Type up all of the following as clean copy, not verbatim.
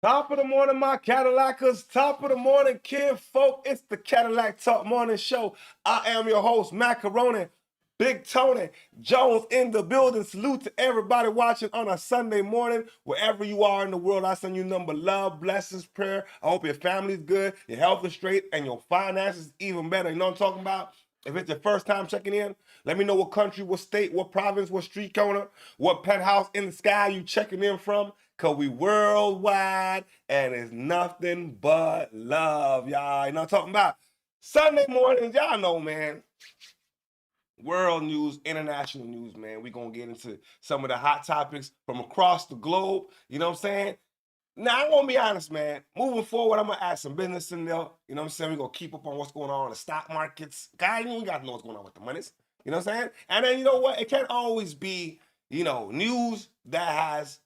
Top of the morning, my Cadillackers. Top of the morning, kid folk. It's the Cadillac Talk Morning Show. I am your host, Macaroni, Big Tony Jones in the building. Salute to everybody watching on a Sunday morning. Wherever you are in the world, I send you nothing but love, blessings, prayer. I hope your family's good, your health is straight, and your finances even better. You know what I'm talking about? If it's your first time checking in, let me know what country, what state, what province, what street corner, what penthouse in the sky you checking in from. Cause we worldwide and it's nothing but love, y'all. You know what I'm talking about? Sunday mornings, y'all know, man. World news, international news, man. We're gonna get into some of the hot topics from across the globe. You know what I'm saying? Now, I'm gonna be honest, man. Moving forward, I'm gonna add some business in there. You know what I'm saying? We're gonna keep up on what's going on in the stock markets. Guys, we gotta know what's going on with the monies. You know what I'm saying? And then you know what? It can't always be, news that has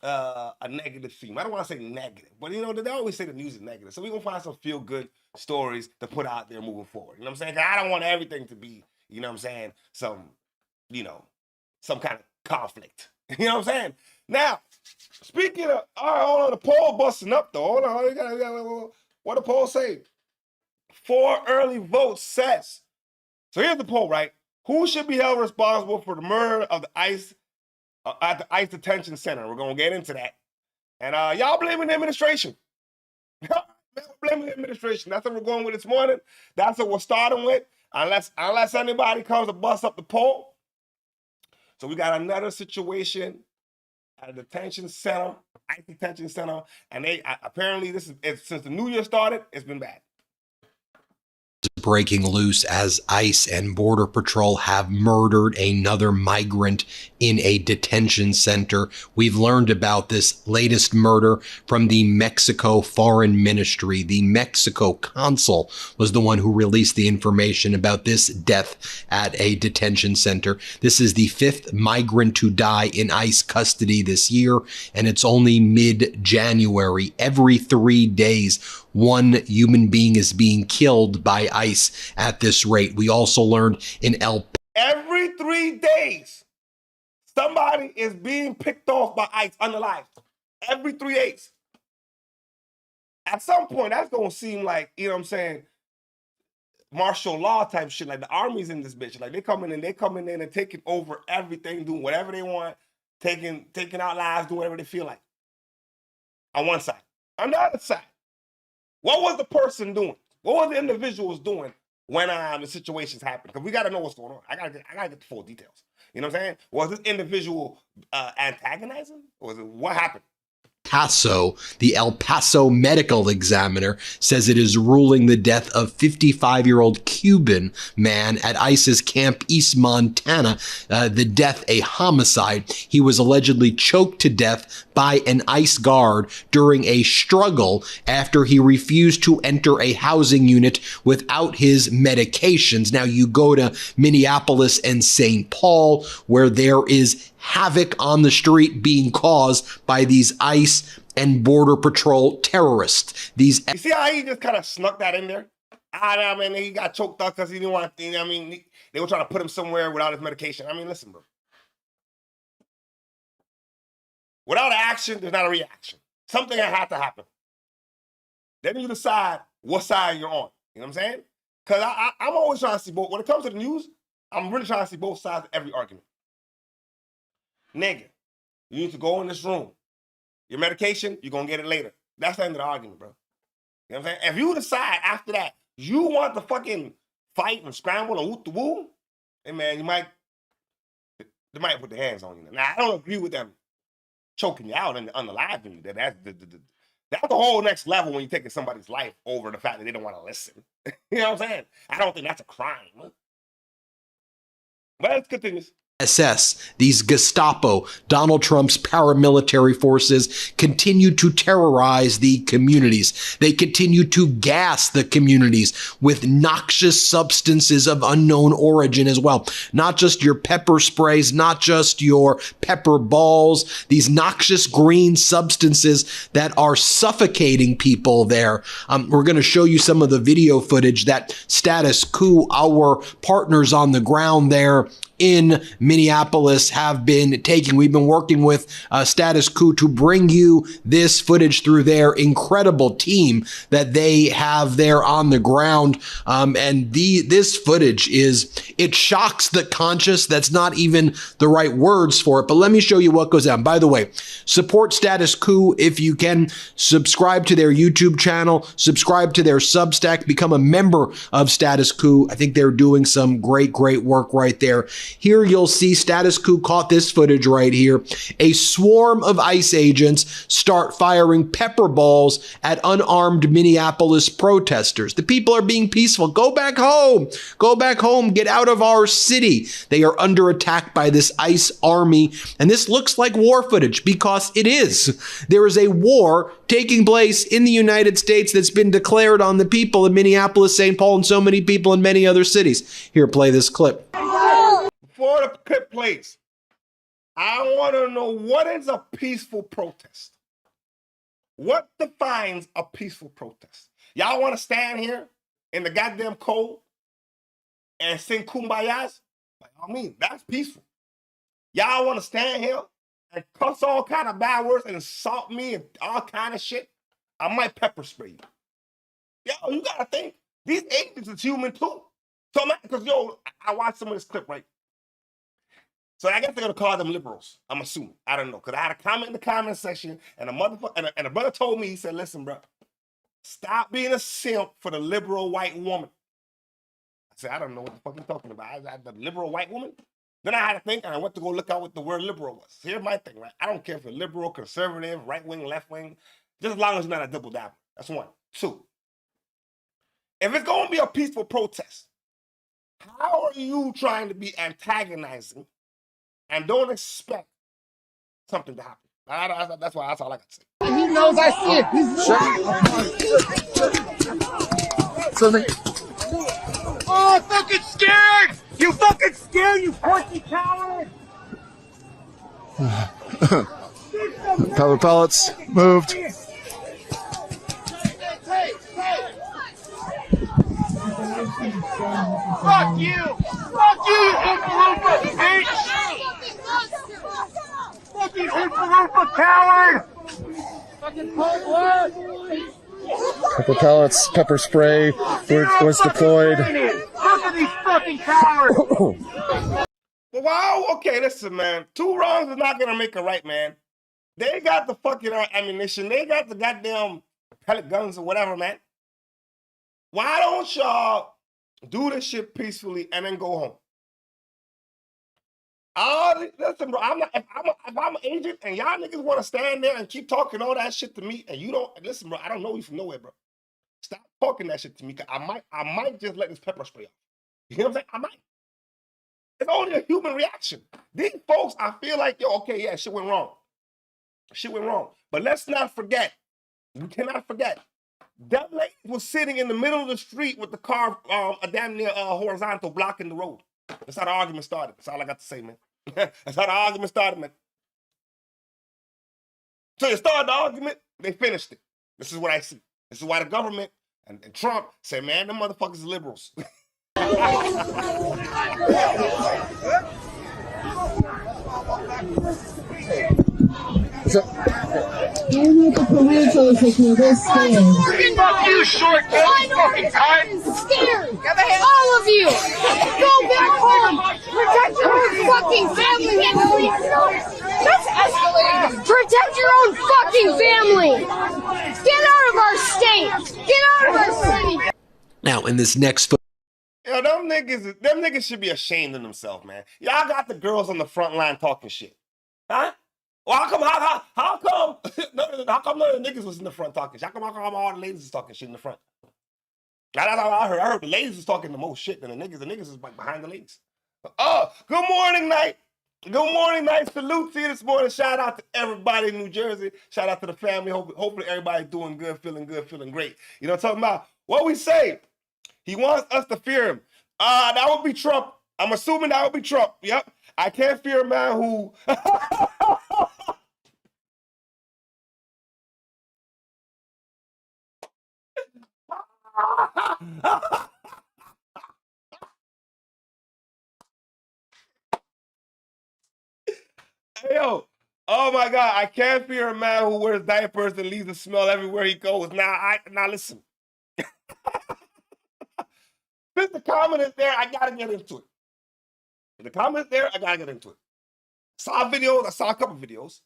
a negative theme. I don't want to say negative, but they always say the news is negative. So we're gonna find some feel good stories to put out there moving forward. You know what I'm saying? 'Cause I don't want everything to be, some kind of conflict. You know what I'm saying? Now, speaking of, all right, hold on, the poll busting up though. Hold on, what the poll say? 4 early votes says. So here's the poll, right? Who should be held responsible for the murder of the ICE at the ICE detention center? We're gonna get into that. And y'all blaming the administration. Blaming the administration. That's what we're going with this morning. That's what we're starting with. Unless anybody comes to bust up the poll. So we got another situation at a detention center, ICE detention center, and they apparently since the new year started, it's been bad. Breaking loose as ICE and Border Patrol have murdered another migrant in a detention center. We've learned about this latest murder from the Mexico Foreign Ministry. The Mexico consul was the one who released the information about this death at a detention center. This is the 5th migrant to die in ICE custody this year, and it's only mid-January. Every 3 days, one human being is being killed by ICE at this rate. We also learned in every 3 days, somebody is being picked off by ICE unalived. Every 3 days. At some point, that's going to seem like, martial law type shit. Like the army's in this bitch. Like they coming in and taking over everything, doing whatever they want, taking out lives, doing whatever they feel like. On one side. On the other side, what was the person doing? What was the individuals doing when the situations happened? Because we got to know what's going on. I gotta get the full details. You know what I'm saying? Was this individual antagonizing? Or was it what happened? Paso, the El Paso medical examiner, says it is ruling the death of 55-year-old Cuban man at ICE's Camp East Montana, the death a homicide. He was allegedly choked to death by an ICE guard during a struggle after he refused to enter a housing unit without his medications. Now you go to Minneapolis and St. Paul, where there is havoc on the street being caused by these ICE and Border Patrol terrorists. You see how he just kind of snuck that in there? I mean, he got choked up because he didn't want to, they were trying to put him somewhere without his medication. I mean, listen, bro. Without an action, there's not a reaction. Something had to happen. Then you decide what side you're on. You know what I'm saying? Because I'm always trying to see both. When it comes to the news, I'm really trying to see both sides of every argument. Nigga, you need to go in this room. Your medication, you're going to get it later. That's the end of the argument, bro. You know what I'm saying? If you decide after that, you want to fucking fight and scramble and whoop the woo, hey man, they might put their hands on you. Now, I don't agree with them choking you out and unaliving you. That's the whole next level when you're taking somebody's life over the fact that they don't want to listen. You know what I'm saying? I don't think that's a crime. But let's continue. SS, these Gestapo, Donald Trump's paramilitary forces, continue to terrorize the communities. They continue to gas the communities with noxious substances of unknown origin as well. Not just your pepper sprays, not just your pepper balls, these noxious green substances that are suffocating people there. We're going to show you some of the video footage that Status Coup, our partners on the ground there, in Minneapolis have been taking. We've been working with Status Coup to bring you this footage through their incredible team that they have there on the ground. And this footage it shocks the conscious. That's not even the right words for it. But let me show you what goes on. By the way, support Status Coup if you can. Subscribe to their YouTube channel, subscribe to their Substack, become a member of Status Coup. I think they're doing some great work right there. Here you'll see Status Coup caught this footage right here. A swarm of ICE agents start firing pepper balls at unarmed Minneapolis protesters. The people are being peaceful. Go back home. Go back home. Get out of our city. They are under attack by this ICE army. And this looks like war footage because it is. There is a war taking place in the United States that's been declared on the people of Minneapolis, St. Paul, and so many people in many other cities. Here, play this clip. Before the clip plays, I want to know, what is a peaceful protest? What defines a peaceful protest? Y'all want to stand here in the goddamn cold and sing kumbayas? By all means, that's peaceful. Y'all want to stand here and cuss all kind of bad words and insult me and all kind of shit? I might pepper spray you. Yo, you gotta think, these agents is human too. So, because I watched some of this clip, right? So I guess they're gonna call them liberals. I'm assuming. I don't know, because I had a comment in the comment section, and a brother told me, he said, "Listen, bro, stop being a simp for the liberal white woman." I said, "I don't know what the fuck you're talking about. I the liberal white woman." Then I had to think, and I went to go look out what the word liberal was. Here's my thing, right? I don't care if you're liberal, conservative, right wing, left wing, just as long as you're not a double dabber. That's one. Two, if it's gonna be a peaceful protest, how are you trying to be antagonizing and don't expect something to happen? That's all I can say. He knows I see it. Oh, fucking scared! You fucking scared, you pussy coward! Pepper pellets moved. Fuck you! Fuck you, you Oompa bitch! Fucking Oompa coward! Fucking what? Pepper pellets, pepper spray was deployed. Look at these fucking cowards! Well, wow, okay, listen, man. Two wrongs is not gonna make a right, man. They got the fucking ammunition. They got the goddamn pellet guns or whatever, man. Why don't y'all do this shit peacefully and then go home? Listen, bro, if I'm an agent and y'all niggas want to stand there and keep talking all that shit to me, and you don't listen, bro, I don't know you from nowhere, bro. Stop talking that shit to me, 'cause I might just let this pepper spray off. You know what I'm saying? I might. It's only a human reaction. These folks, I feel like, okay, yeah, shit went wrong. Shit went wrong. But let's not forget, we cannot forget, that lady was sitting in the middle of the street with the car a damn near horizontal blocking the road. That's how the argument started. That's all I got to say, man. That's how the argument started, man. So they started the argument, they finished it. This is what I see. This is why the government and Trump say, man, them motherfuckers are liberals. Fuck you, short fucking time! Scared! All of you! Go back home! Protect your own fucking family! That's escalating! Protect your own fucking family! Get out of our state! Get out of our city! Now, in this next footage, Yo, them niggas should be ashamed of themselves, man. Y'all got the girls on the front line talking shit. Huh? Well, how come none of the niggas was in the front talking shit? How come all the ladies was talking shit in the front? That's all I heard. I heard the ladies was talking the most shit than the niggas. The niggas was like behind the ladies. Good morning, night. Good morning, night. Salute to you this morning. Shout out to everybody in New Jersey. Shout out to the family. Hopefully everybody's doing good, feeling great. You know what I'm talking about? What we say? He wants us to fear him. That would be Trump. I'm assuming that would be Trump. Yep. I can't fear a man who... my God, I can't fear a man who wears diapers and leaves the smell everywhere he goes. Now listen. Since the comment is there, I gotta get into it. If the comment is there, I gotta get into it. I saw a couple videos.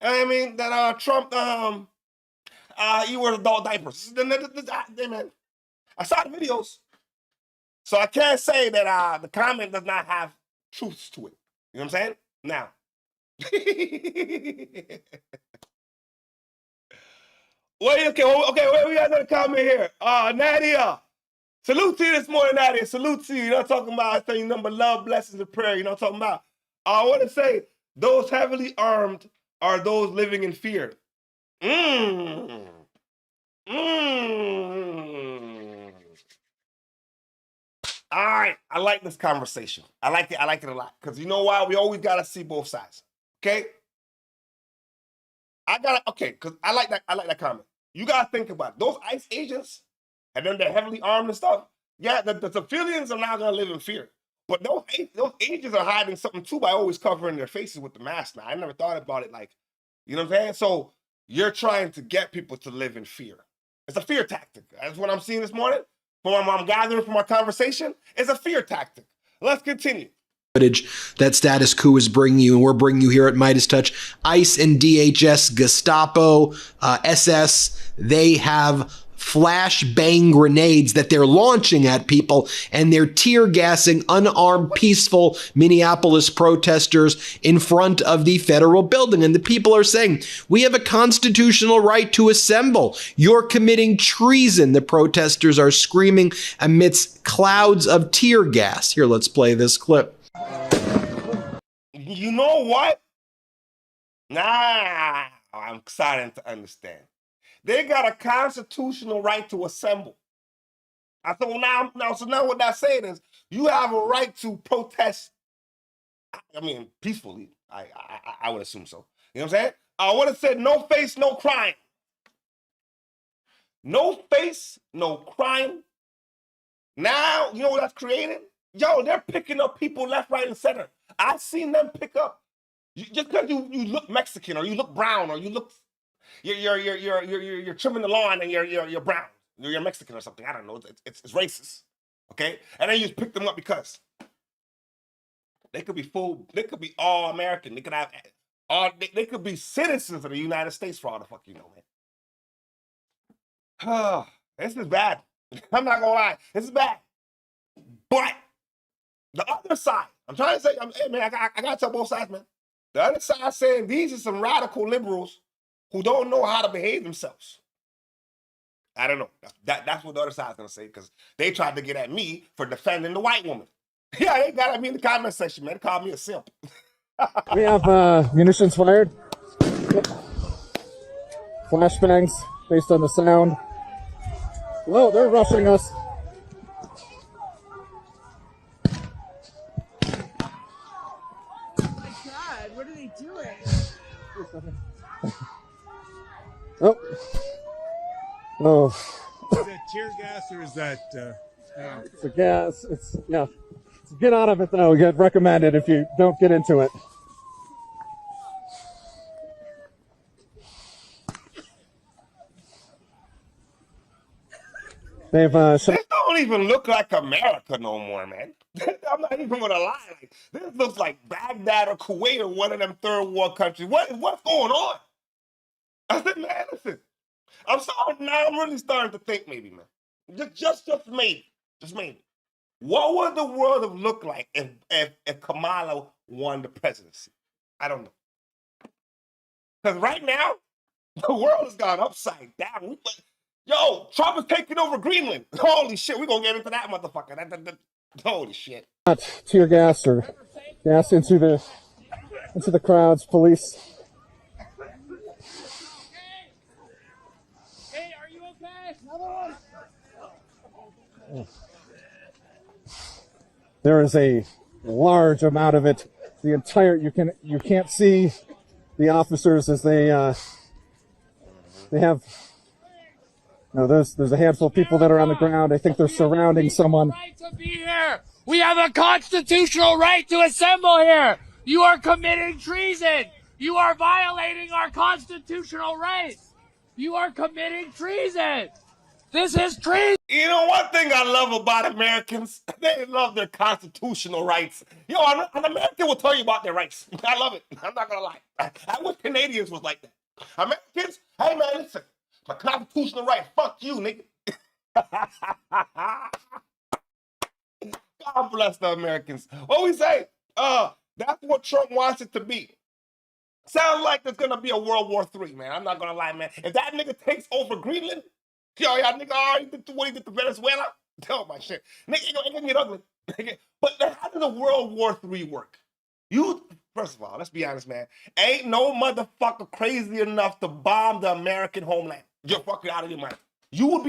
I mean that Trump he wears adult diapers. Man, I saw the videos. So I can't say that the comment does not have truths to it. You know what I'm saying? Now. Okay, we got another comment here. Nadia. Salute to you this morning, Nadia. Salute to you. You know what I'm talking about? I tell you number love, blessings, and prayer. You know what I'm talking about? I want to say those heavily armed are those living in fear. All right, I like this conversation. I like it a lot. Because you know why? We always got to see both sides. Okay? Because I like that comment. You got to think about it. Those ICE agents, and then they're heavily armed and stuff. Yeah, the civilians are now going to live in fear. But those agents are hiding something too by always covering their faces with the mask now. I never thought about it like, you know what I'm saying? So you're trying to get people to live in fear. It's a fear tactic. That's what I'm seeing this morning. From what I'm gathering from our conversation, it's a fear tactic. Let's continue. Footage that Status Coup is bringing you, and we're bringing you here at Midas Touch. ICE and DHS, Gestapo, SS, they have flashbang grenades that they're launching at people, and they're tear gassing unarmed, peaceful Minneapolis protesters in front of the federal building. And the people are saying, we have a constitutional right to assemble. You're committing treason. The protesters are screaming amidst clouds of tear gas. Here, let's play this clip. You know what? I'm starting to understand. They got a constitutional right to assemble. I thought, so now what that's saying is you have a right to protest. I mean, peacefully. I would assume so. You know what I'm saying? I would have said no face, no crime. No face, no crime. Now, you know what that's creating? Yo, they're picking up people left, right, and center. I've seen them pick up. Just because you look Mexican or you look brown or you look you're trimming the lawn and you're brown. You're Mexican or something. I don't know. It's racist. Okay? And then you just pick them up because they could be full, they could be all American. They could have they could be citizens of the United States for all the fuck you know, man. This is bad. I'm not gonna lie. This is bad. But the other side, I'm trying to say, hey man, I gotta tell both sides, man. The other side saying these are some radical liberals who don't know how to behave themselves. I don't know. That's what the other side's gonna say, because they tried to get at me for defending the white woman. Yeah, they got at me in the comment section, man. They called me a simp. We have munitions fired. Flashbangs based on the sound. Whoa, they're rushing us. Oh my God, what are they doing? Oh. Is that tear gas or is that... It's a gas. Yeah. Get out of it, though. Get recommended if you don't get into it. They've This don't even look like America no more, man. I'm not even gonna lie. Like, this looks like Baghdad or Kuwait or one of them third world countries. What's going on? I said, man, listen. I'm really starting to think maybe, man. Just maybe. Just maybe. What would the world have looked like if Kamala won the presidency? I don't know. Because right now, the world has gone upside down. Yo, Trump is taking over Greenland. Holy shit, we're going to get into that motherfucker. Holy shit. Tear gas or gas into the crowds, police. Hey, are you okay? Another one. There is a large amount of it. The entire you can't see the officers as they have. No, there's a handful of people that are on the ground. I think they're surrounding someone. Right to be here. We have a constitutional right to assemble here. You are committing treason. You are violating our constitutional rights. You are committing treason. This is treason. You know, one thing I love about Americans, they love their constitutional rights. Yo, an American will tell you about their rights. I love it. I'm not gonna lie. I wish Canadians was like that. Americans, hey man, listen, my constitutional right. Fuck you, nigga. God bless the Americans. What we say? That's what Trump wants it to be. Sounds like there's gonna be a World War III, man. I'm not gonna lie, man. If that nigga takes over Greenland, yo, y'all nigga already did what he did to Venezuela. Tell my shit. Nigga, it gonna get ugly. But how does a World War III work? First of all, let's be honest, man. Ain't no motherfucker crazy enough to bomb the American homeland. You're fucking out of your mind. You would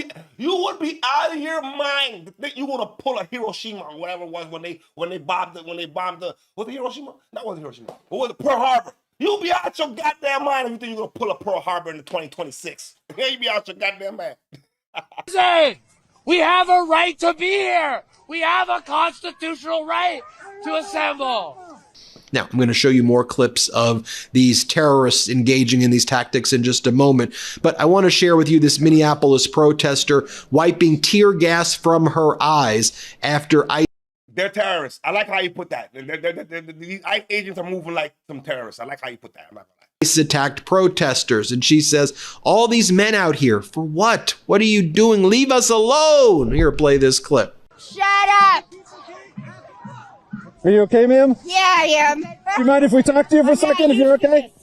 be out of your mind to think you gonna pull a Hiroshima or whatever it was when they bombed the was it Hiroshima? That wasn't Hiroshima. What was it? Pearl Harbor. You'll be out your goddamn mind if you think you're gonna pull a Pearl Harbor in the 2026. You be out your goddamn mind. We have a right to be here. We have a constitutional right to assemble. Now, I'm going to show you more clips of these terrorists engaging in these tactics in just a moment, but I want to share with you this Minneapolis protester wiping tear gas from her eyes after ICE. They're terrorists. I like how you put that. These ICE agents are moving like some terrorists. I like how you put that. I'm not gonna lie. ICE attacked protesters, and she says, all these men out here, for what? What are you doing? Leave us alone. Here, play this clip. Shut up! Are you okay, ma'am? Yeah, I am. Do you mind if we talk to you for a second, if you're okay?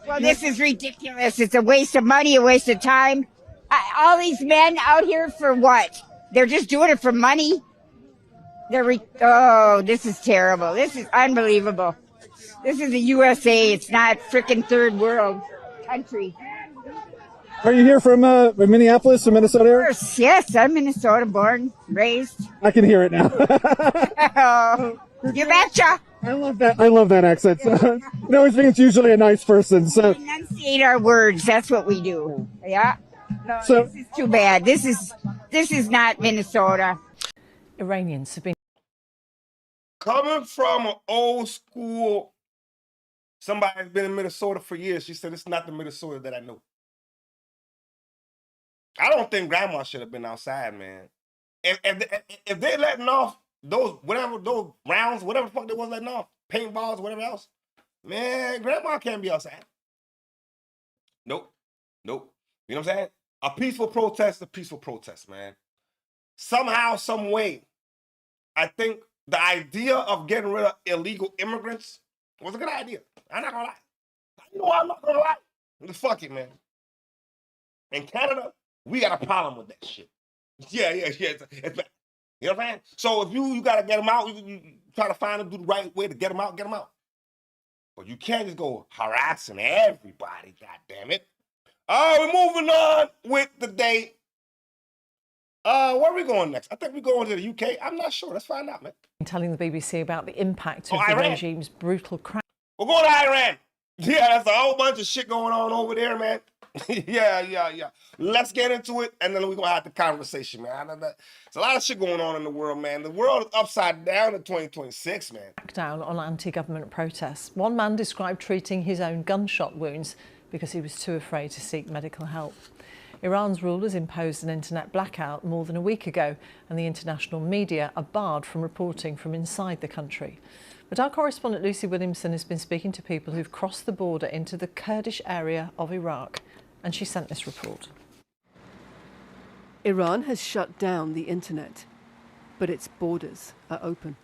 Well, this is ridiculous. It's a waste of money, a waste of time. All these men out here for what? They're just doing it for money. Oh, this is terrible. This is unbelievable. This is the USA. It's not frickin' third world country. Are you here from Minneapolis or Minnesota area? Yes, I'm Minnesota born, raised. I can hear it now. Oh, you betcha. I love that accent. So, it always means usually a nice person. So Enunciate our words. That's what we do. Yeah. No, So- this is too bad. This is not Minnesota. Iranians have been Coming from an old school, somebody has been in Minnesota for years. She said, it's not the Minnesota that I know. I don't think grandma should have been outside, man. If they're letting off those rounds, whatever the fuck they was letting off, paintballs, whatever else, man, grandma can't be outside. Nope. You know what I'm saying? A peaceful protest, man. Somehow, some way, I think the idea of getting rid of illegal immigrants was a good idea. I'm not gonna lie. You know I'm not gonna lie. Fuck it, man. In Canada, we got a problem with that shit. Yeah. It's bad. You know what I'm saying? So if you gotta get them out, you try to find the right way to get them out, But you can't just go harassing everybody, God damn it. We're moving on with the day. Where are we going next? I think we're going to the UK. I'm not sure. Let's find out, man. telling the BBC about the impact of the Iran. regime's brutal crack. We're going to Iran. Yeah, that's a whole bunch of shit going on over there, man. Yeah. Let's get into it, and then we're going to have the conversation, man. There's a lot of shit going on in the world, man. The world is upside down in 2026, man. Down on anti-government protests. One man described treating his own gunshot wounds because he was too afraid to seek medical help. Iran's rulers imposed an internet blackout more than a week ago, and the international media are barred from reporting from inside the country. But our correspondent Lucy Williamson has been speaking to people who've crossed the border into the Kurdish area of Iraq, and she sent this report. Iran has shut down the internet, but its borders are open.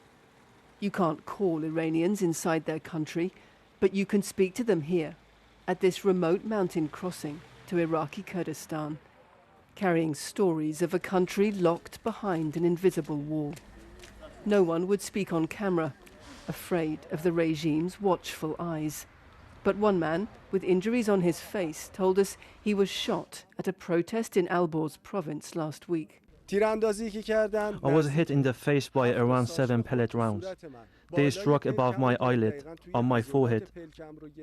You can't call Iranians inside their country, but you can speak to them here, at this remote mountain crossing to Iraqi Kurdistan, carrying stories of a country locked behind an invisible wall. No one would speak on camera, afraid of the regime's watchful eyes. But one man, with injuries on his face, told us he was shot at a protest in Alborz province last week. I was hit in the face by around 7 pellet rounds. They struck above my eyelid, on my forehead,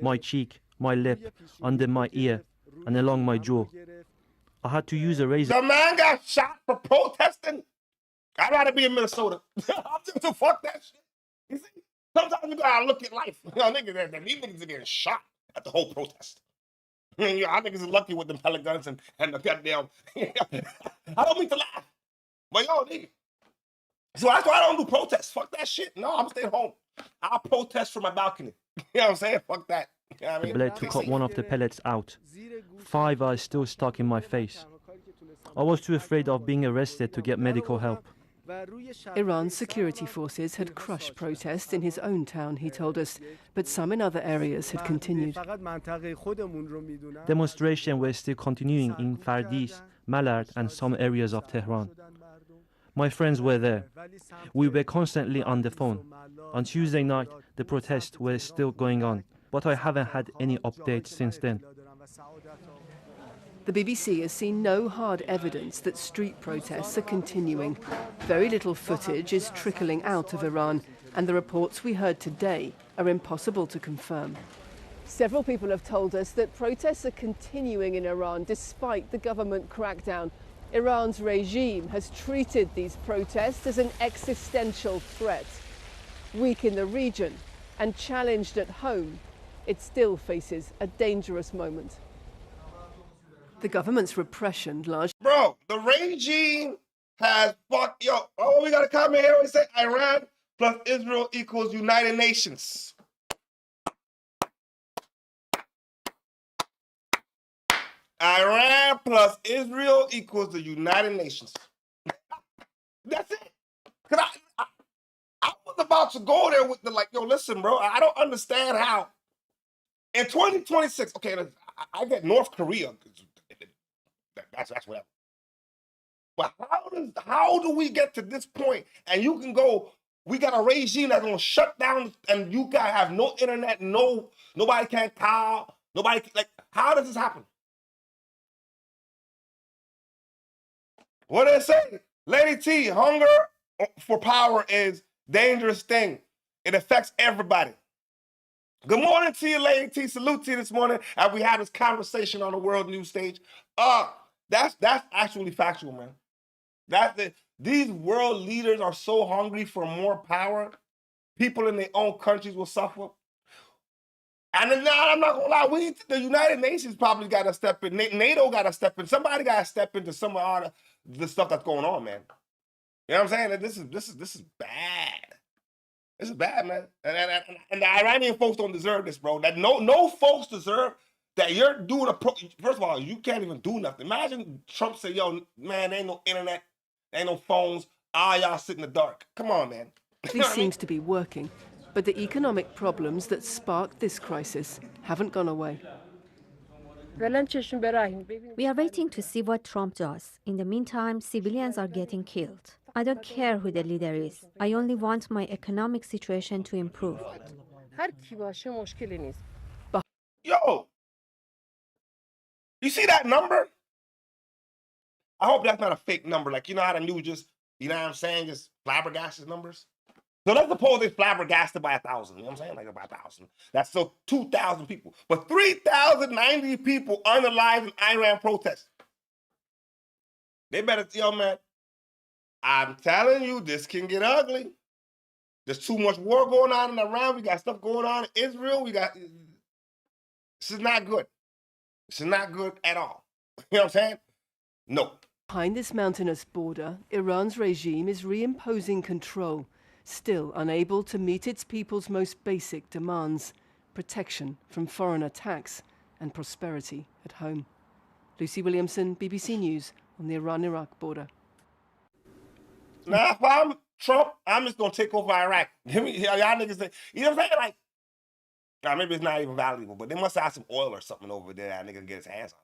my cheek, my lip, under my ear, and along my jaw. I had to use a razor. The man got shot for protesting. I'd rather be in Minnesota. I'm just to fuck that shit. You see? Sometimes you gotta look at life. You know, these niggas are getting shot. at the whole protest. I mean, I think it's lucky with them pellet guns and the goddamn. I don't mean to laugh, but yo, nigga. So that's why I don't do protests. Fuck that shit. No, I'm staying home. I'll protest from my balcony. You know what I'm saying? Fuck that. You know what I mean? Blade to cut one of the pellets out. 5 are still stuck in my face. I was too afraid of being arrested to get medical help. Iran's security forces had crushed protests in his own town, he told us, but some in other areas had continued. Demonstrations were still continuing in Fardis, Malard and some areas of Tehran. My friends were there. We were constantly on the phone. On Tuesday night, the protests were still going on, but I haven't had any updates since then. The BBC has seen no hard evidence that street protests are continuing. Very little footage is trickling out of Iran, and the reports we heard today are impossible to confirm. Several people have told us that protests are continuing in Iran despite the government crackdown. Iran's regime has treated these protests as an existential threat. Weak in the region and challenged at home, it still faces a dangerous moment. The government's repression largely... Bro, the regime has fucked... Yo, oh, we got a comment here. We say Iran plus Israel equals United Nations. Iran plus Israel equals the United Nations. That's it. Because I was about to go there with the, like, yo, listen, bro, I don't understand how in 2026, okay, I get North Korea. That's whatever. But how do we get to this point? And you can go, we got a regime that's gonna shut down, and you gotta have no internet, nobody can call, nobody can, like, how does this happen? What did it say? Lady T, hunger for power is dangerous thing. It affects everybody. Good morning to you, Lady T. Salute to you this morning as we have this conversation on the world news stage. That's actually factual, man. These world leaders are so hungry for more power. People in their own countries will suffer. And then, I'm not gonna lie, the United Nations probably got to step in. NATO got to step in. Somebody got to step into some of all the stuff that's going on, man. You know what I'm saying? This is bad. This is bad, man. And the Iranian folks don't deserve this, bro. That no folks deserve that you're doing first of all, you can't even do nothing. Imagine Trump say, yo, man, there ain't no internet, there ain't no phones, all y'all sit in the dark. Come on, man. This seems to be working, but the economic problems that sparked this crisis haven't gone away. We are waiting to see what Trump does. In the meantime, civilians are getting killed. I don't care who the leader is. I only want my economic situation to improve. Yo, you see that number? I hope that's not a fake number. Like, you know how the news just, you know what I'm saying, just flabbergasted numbers? So let's suppose they flabbergasted by 1,000. You know what I'm saying? Like by 1,000. That's still 2,000 people. But 3,090 people unalive in Iran protests. They better, yo, man, I'm telling you, this can get ugly. There's too much war going on in Iran. We got stuff going on in Israel. This is not good. This is not good at all. You know what I'm saying? No. Behind this mountainous border, Iran's regime is reimposing control, still unable to meet its people's most basic demands: protection from foreign attacks and prosperity at home. Lucy Williamson, BBC News, on the Iran-Iraq border. Now, if I'm Trump, I'm just going to take over Iraq. Y'all niggas say, you know what I'm saying? Like, now maybe it's not even valuable, but they must have some oil or something over there that nigga can get his hands on.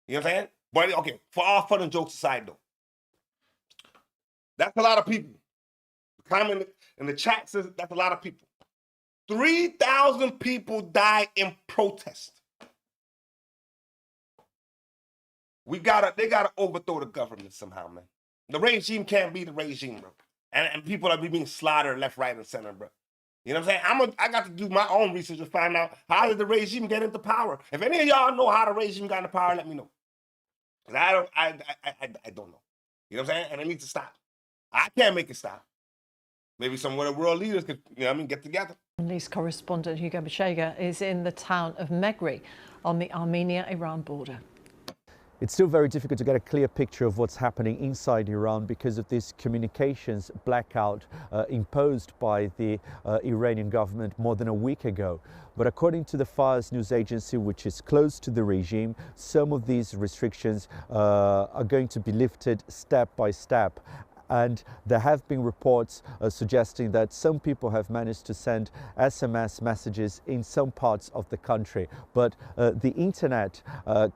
You know what I'm saying? But, okay, for all fun and jokes aside, though, that's a lot of people. The comment in the chat says that's a lot of people. 3,000 people died in protest. They gotta overthrow the government somehow, man. The regime can't be the regime, bro. And people are being slaughtered left, right, and center, bro. You know what I'm saying? I got to do my own research to find out how did the regime get into power. If any of y'all know how the regime got into power, let me know. I don't know. You know what I'm saying? And it needs to stop. I can't make it stop. Maybe some of the world leaders could, you know what I mean, get together. Middle East correspondent Hugo Bashega is in the town of Megri on the Armenia-Iran border. It's still very difficult to get a clear picture of what's happening inside Iran because of this communications blackout imposed by the Iranian government more than a week ago. But according to the Fars news agency, which is close to the regime, some of these restrictions are going to be lifted step by step. And there have been reports suggesting that some people have managed to send SMS messages in some parts of the country. But the internet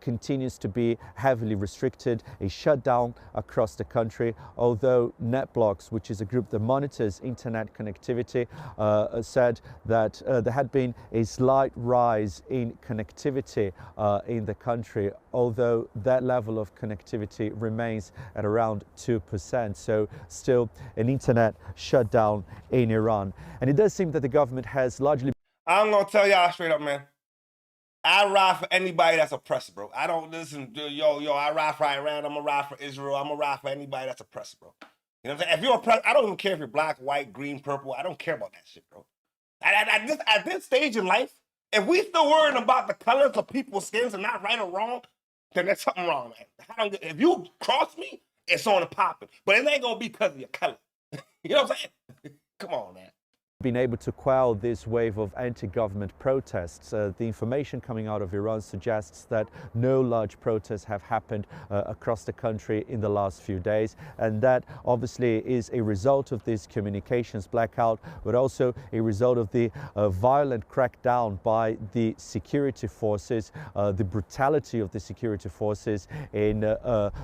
continues to be heavily restricted, a shutdown across the country, although NetBlocks, which is a group that monitors internet connectivity, said that there had been a slight rise in connectivity in the country, although that level of connectivity remains at around 2%. So still an internet shutdown in Iran. And it does seem that the government has largely... I'm going to tell y'all straight up, man. I ride for anybody that's oppressed, bro. I don't listen to, I ride for Iran, I'm going to ride for Israel, I'm going to ride for anybody that's oppressed, bro. You know what I'm saying? If you're oppressed, I don't even care if you're black, white, green, purple. I don't care about that shit, bro. At this stage in life, if we still worrying about the colors of people's skins and not right or wrong, then there's something wrong, man. If you cross me, it's on and popping. But it ain't going to be because of your color. You know what I'm saying? Come on, man. Been able to quell this wave of anti-government protests. The information coming out of Iran suggests that no large protests have happened across the country in the last few days, and that obviously is a result of this communications blackout, but also a result of the violent crackdown by the security forces, the brutality of the security forces in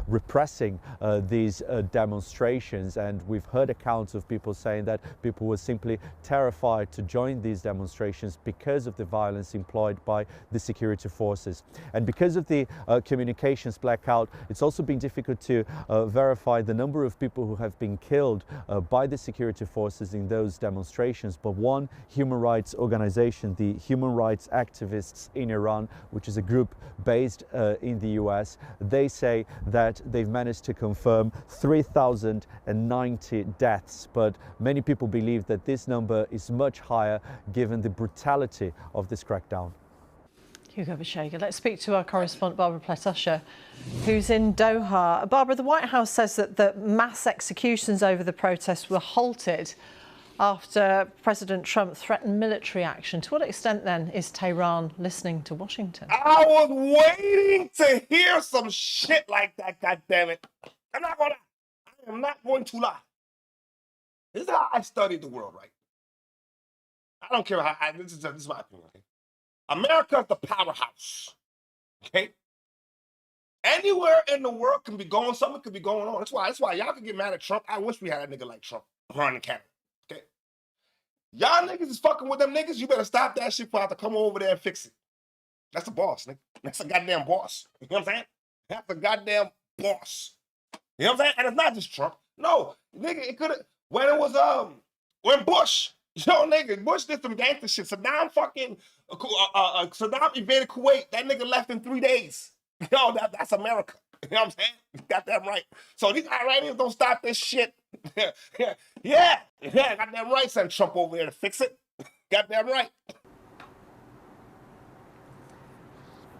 repressing these demonstrations. And we've heard accounts of people saying that people were simply terrified to join these demonstrations because of the violence employed by the security forces. And because of the communications blackout, it's also been difficult to verify the number of people who have been killed by the security forces in those demonstrations. But one human rights organization, the Human Rights Activists in Iran, which is a group based in the US, they say that they've managed to confirm 3,090 deaths. But many people believe that this number is much higher given the brutality of this crackdown. Hugo Bashega. Let's speak to our correspondent Barbara Pletusha, who's in Doha. Barbara, the White House says that the mass executions over the protests were halted after President Trump threatened military action. To what extent, then, is Tehran listening to Washington? I was waiting to hear some shit like that, goddammit. I'm not going to lie. This is how I studied the world, right? I don't care how, this is my opinion, okay? America is the powerhouse, okay? Anywhere in the world can be going, something could be going on. That's why y'all can get mad at Trump. I wish we had a nigga like Trump running Canada, okay? Y'all niggas is fucking with them niggas. You better stop that shit before I have to come over there and fix it. That's a boss, nigga. That's a goddamn boss. You know what I'm saying? That's a goddamn boss. You know what I'm saying? And it's not just Trump. No, nigga, it could have, when Bush, nigga, Bush did some gangster shit. Saddam invaded Kuwait. That nigga left in 3 days. That's America. You know what I'm saying? You got that right. So these Iranians don't stop this shit. yeah, got that right. Send Trump over there to fix it. Got that right.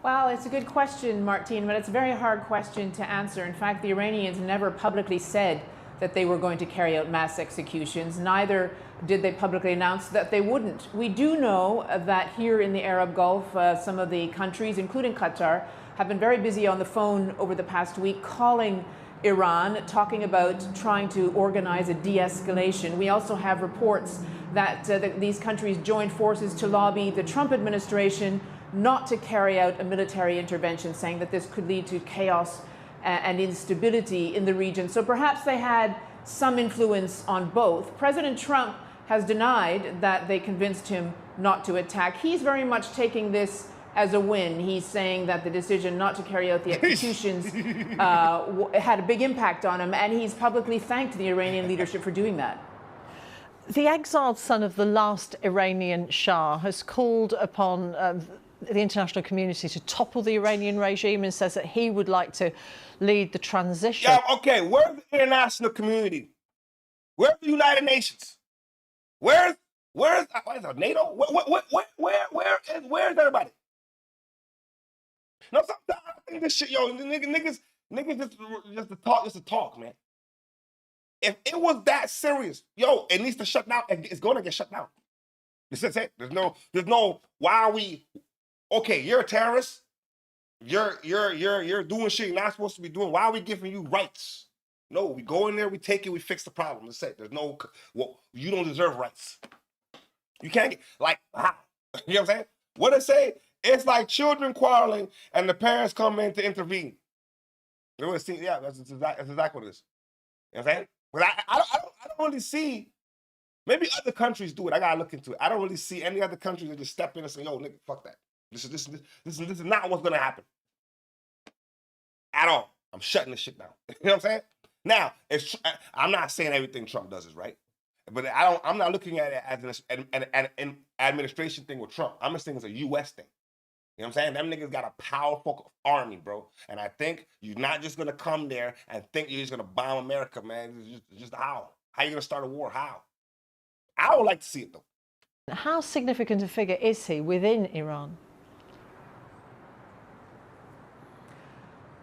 Well, it's a good question, Martine, but it's a very hard question to answer. In fact, the Iranians never publicly said that they were going to carry out mass executions. Neither did they publicly announce that they wouldn't. We do know that here in the Arab Gulf, some of the countries, including Qatar, have been very busy on the phone over the past week calling Iran, talking about trying to organize a de-escalation. We also have reports that these countries joined forces to lobby the Trump administration not to carry out a military intervention, saying that this could lead to chaos and instability in the region. So perhaps they had some influence on both. President Trump has denied that they convinced him not to attack. He's very much taking this as a win. He's saying that the decision not to carry out the executions had a big impact on him, and he's publicly thanked the Iranian leadership for doing that. The exiled son of the last Iranian Shah has called upon the international community to topple the Iranian regime and says that he would like to lead the transition. Yeah, okay, where's the international community? Where's the United Nations? Where's Where's NATO? Where's everybody? No, sometimes I think this shit, yo, niggas just to talk, man. If it was that serious, yo, it needs to shut down. It's gonna get shut down. This is it. There's no. Why are we? Okay, you're a terrorist. You're doing shit you're not supposed to be doing. Why are we giving you rights? No, we go in there, we take it, we fix the problem. That's it. There's no. Well, you don't deserve rights. You can't get like. You know what I'm saying? What it say? It's like children quarreling and the parents come in to intervene. You know what it yeah, that's exactly what it is. You know what I'm saying? But I don't really see. Maybe other countries do it. I gotta look into it. I don't really see any other countries that just step in and say, "Yo, nigga, fuck that. This is not what's gonna happen at all. I'm shutting this shit down." You know what I'm saying? Now, I'm not saying everything Trump does is right, but I'm not looking at it as an administration thing with Trump. I'm just saying it's a U.S. thing. You know what I'm saying? Them niggas got a powerful army, bro. And I think you're not just gonna come there and think you're just gonna bomb America, man. It's just how? How you gonna start a war? How? I would like to see it though. How significant a figure is he within Iran?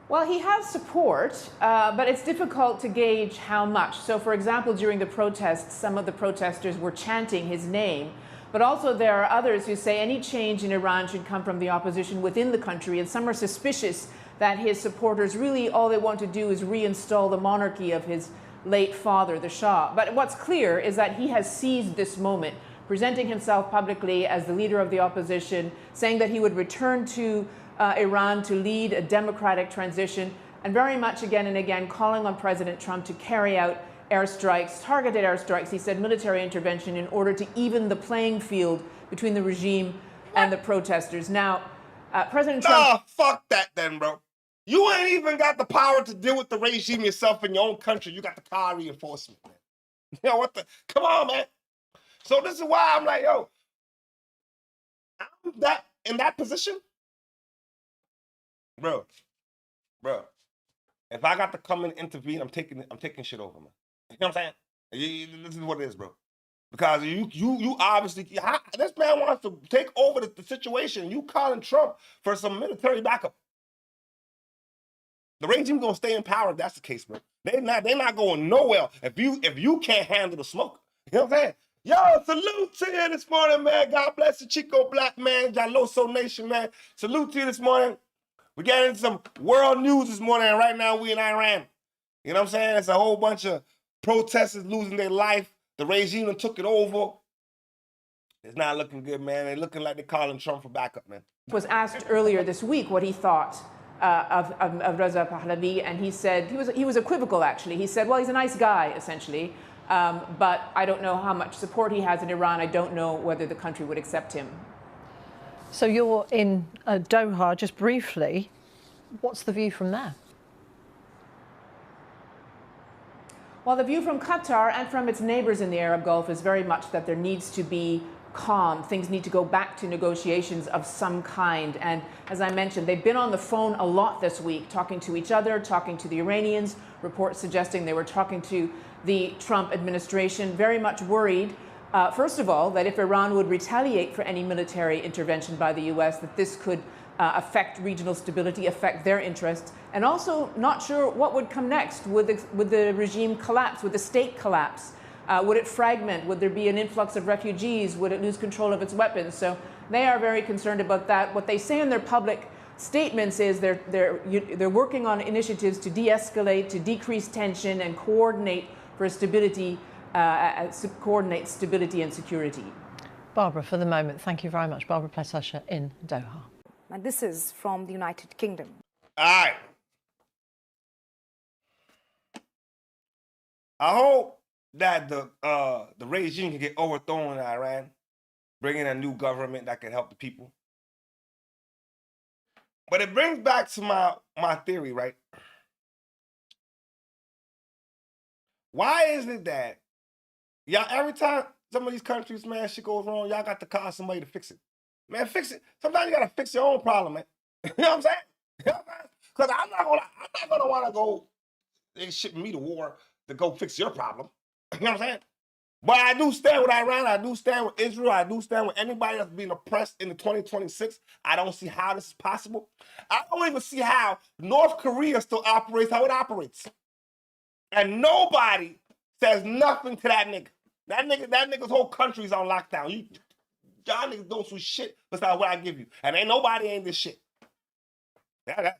Well, he has support, but it's difficult to gauge how much. So, for example, during the protests, some of the protesters were chanting his name. But also there are others who say any change in Iran should come from the opposition within the country. And some are suspicious that his supporters really all they want to do is reinstall the monarchy of his late father, the Shah. But what's clear is that he has seized this moment, presenting himself publicly as the leader of the opposition, saying that he would return to Iran to lead a democratic transition, and very much again and again calling on President Trump to carry out airstrikes, targeted airstrikes, he said military intervention in order to even the playing field between the regime and the protesters. Now, President Trump... Nah, fuck that then, bro. You ain't even got the power to deal with the regime yourself in your own country. You got the power reinforcement, man. You know what the... Come on, man. So this is why I'm like, yo, I'm in that position, bro. If I got to come and intervene, I'm taking shit over, man. You know what I'm saying? This is what it is, bro. Because you obviously, this man wants to take over the situation. You calling Trump for some military backup. The regime gonna stay in power if that's the case, bro. They're not going nowhere if you can't handle the smoke. You know what I'm saying? Yo, salute to you this morning, man. God bless the Chico Black man, Jaloso Nation, man. Salute to you this morning. We got into some world news this morning, and right now we in Iran. You know what I'm saying? It's a whole bunch of protesters losing their life. The regime took it over. It's not looking good, man. They're looking like they're calling Trump for backup, man. Was asked earlier this week what he thought of Reza Pahlavi, and he said he was equivocal. Actually, he said, "Well, he's a nice guy, essentially, but I don't know how much support he has in Iran. I don't know whether the country would accept him." So you're in Doha. Just briefly, what's the view from there? Well, the view from Qatar and from its neighbors in the Arab Gulf is very much that there needs to be calm. Things need to go back to negotiations of some kind. And as I mentioned, they've been on the phone a lot this week, talking to each other, talking to the Iranians, reports suggesting they were talking to the Trump administration, very much worried, first of all, that if Iran would retaliate for any military intervention by the U.S., that this could affect regional stability, affect their interests, and also not sure what would come next. Would the regime collapse? Would the state collapse? Would it fragment? Would there be an influx of refugees? Would it lose control of its weapons? So they are very concerned about that. What they say in their public statements is they're working on initiatives to de-escalate, to decrease tension, and coordinate for stability, coordinate stability and security. Barbara, for the moment, thank you very much. Barbara Plessasher in Doha. And this is from the United Kingdom. All right. I hope that the regime can get overthrown in Iran, bring in a new government that can help the people. But it brings back to my theory, right? Why is it that y'all, every time some of these countries, man, shit goes wrong, y'all got to call somebody to fix it? Man, fix it. Sometimes you gotta fix your own problem, man. You know what I'm saying? Because I'm not gonna want to go. They ship me to war to go fix your problem. You know what I'm saying? But I do stand with Iran. I do stand with Israel. I do stand with anybody that's being oppressed in the 2026. I don't see how this is possible. I don't even see how North Korea still operates how it operates. And nobody says nothing to that nigga. That nigga's whole country's on lockdown. Y'all niggas don't do shit besides what I give you. And ain't nobody ain't this shit. I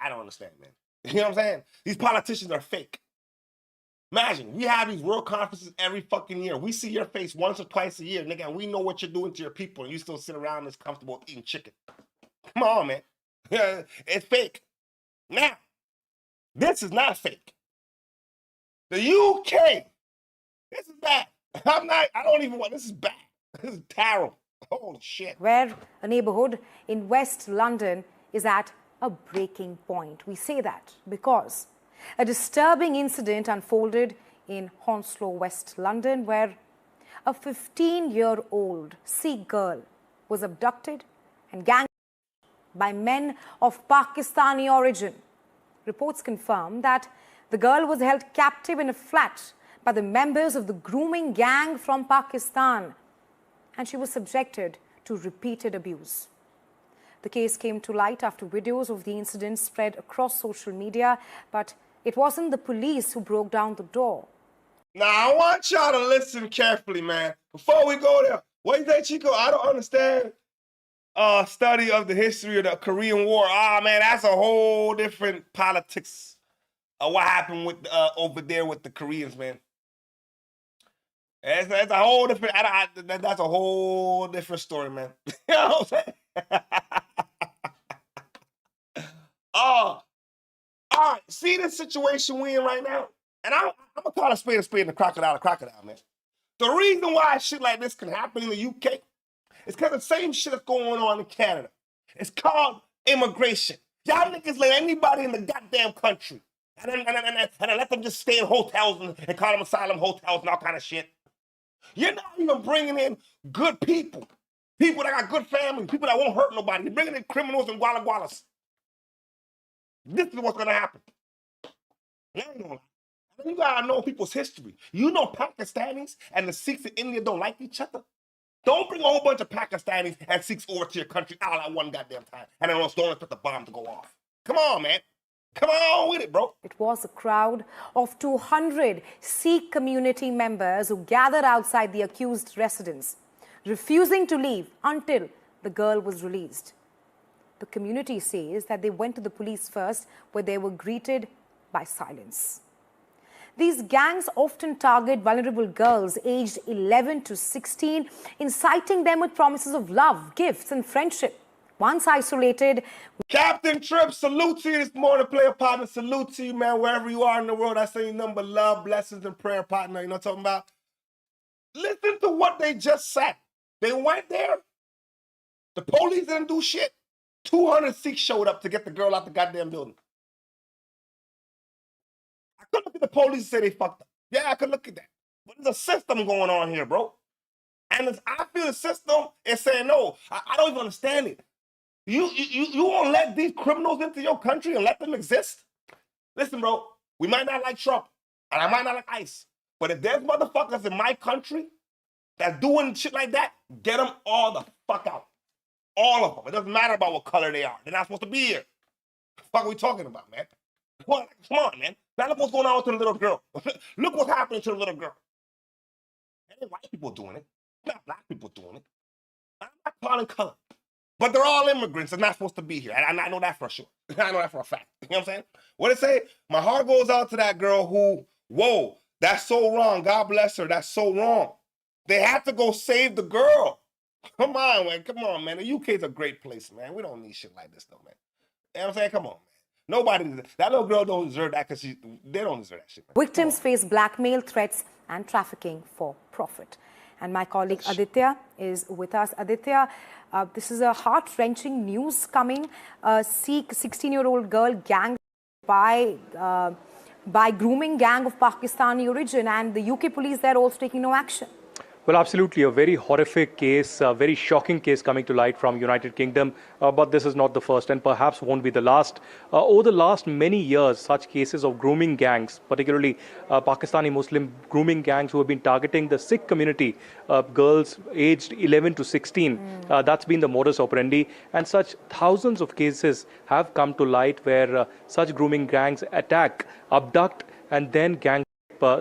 don't understand, man. You know what I'm saying? These politicians are fake. Imagine, we have these world conferences every fucking year. We see your face once or twice a year, nigga, and we know what you're doing to your people, and you still sit around this comfortable eating chicken. Come on, man. It's fake. Now, this is not fake. The UK, this is bad. I don't even want, this is bad. This is terrible. Holy shit. Where a neighborhood in West London is at a breaking point. We say that because a disturbing incident unfolded in Hounslow, West London, where a 15-year-old Sikh girl was abducted and ganged by men of Pakistani origin. Reports confirm that the girl was held captive in a flat by the members of the grooming gang from Pakistan, and she was subjected to repeated abuse. The case came to light after videos of the incident spread across social media, but it wasn't the police who broke down the door. Now, I want y'all to listen carefully, man. Before we go there, what you say, Chico? I don't understand study of the history of the Korean War. Ah, man, that's a whole different politics of what happened with over there with the Koreans, man. That's a whole different. That's a whole different story, man. You know what I'm saying? All right, see the situation we in right now? And I'm going to call a spade and a crocodile, man. The reason why shit like this can happen in the UK is because the same shit that's going on in Canada. It's called immigration. Y'all niggas let anybody in the goddamn country and then let them just stay in hotels and call them asylum hotels and all kind of shit. You're not even bringing in good people. People that got good families, people that won't hurt nobody. You're bringing in criminals and gualas. This is what's going to happen. You gotta know people's history. You know Pakistanis and the Sikhs in India don't like each other. Don't bring a whole bunch of Pakistanis and Sikhs over to your country all at one goddamn time and then don't expect the bomb to go off. Come on, man. Come on with it, bro. It was a crowd of 200 Sikh community members who gathered outside the accused residence, refusing to leave until the girl was released. The community says that they went to the police first, where they were greeted by silence. These gangs often target vulnerable girls aged 11 to 16, inciting them with promises of love, gifts, and friendship. Once isolated... Captain Tripp, salute to you this morning, player partner. Salute to you, man, wherever you are in the world. I say you nothing but love, blessings, and prayer, partner. You know what I'm talking about? Listen to what they just said. They went there. The police didn't do shit. 200 Sikhs showed up to get the girl out the goddamn building. I could look at the police and say they fucked up. Yeah, I could look at that. But there's a system going on here, bro. And I feel the system is saying, no, I don't even understand it. You won't let these criminals into your country and let them exist? Listen, bro, we might not like Trump, and I might not like ICE, but if there's motherfuckers in my country that's doing shit like that, get them all the fuck out. All of them. It doesn't matter about what color they are. They're not supposed to be here. What the fuck are we talking about, man? Come on, man. Now look what's going on with the little girl. Look what's happening to the little girl. It ain't white people doing it. It's not black people doing it. I'm not calling color. But they're all immigrants. They're not supposed to be here. And I know that for sure. I know that for a fact. You know what I'm saying? What it say? My heart goes out to that girl who, whoa, that's so wrong. God bless her. That's so wrong. They have to go save the girl. Come on, man. Come on, man. The UK's a great place, man. We don't need shit like this, though, man. You know what I'm saying? Come on, man. Nobody, that little girl don't deserve that because they don't deserve that shit, man. Victims face blackmail, threats, and trafficking for profit. And my colleague Aditya is with us. Aditya, this is a heart-wrenching news coming. A Sikh 16-year-old girl ganged by grooming gang of Pakistani origin, and the UK police, they're also taking no action. Well, absolutely. A very horrific case, a very shocking case coming to light from United Kingdom. But this is not the first and perhaps won't be the last. Over the last many years, such cases of grooming gangs, particularly Pakistani Muslim grooming gangs who have been targeting the Sikh community, girls aged 11 to 16. That's been the modus operandi. And such thousands of cases have come to light where such grooming gangs attack, abduct, and then gang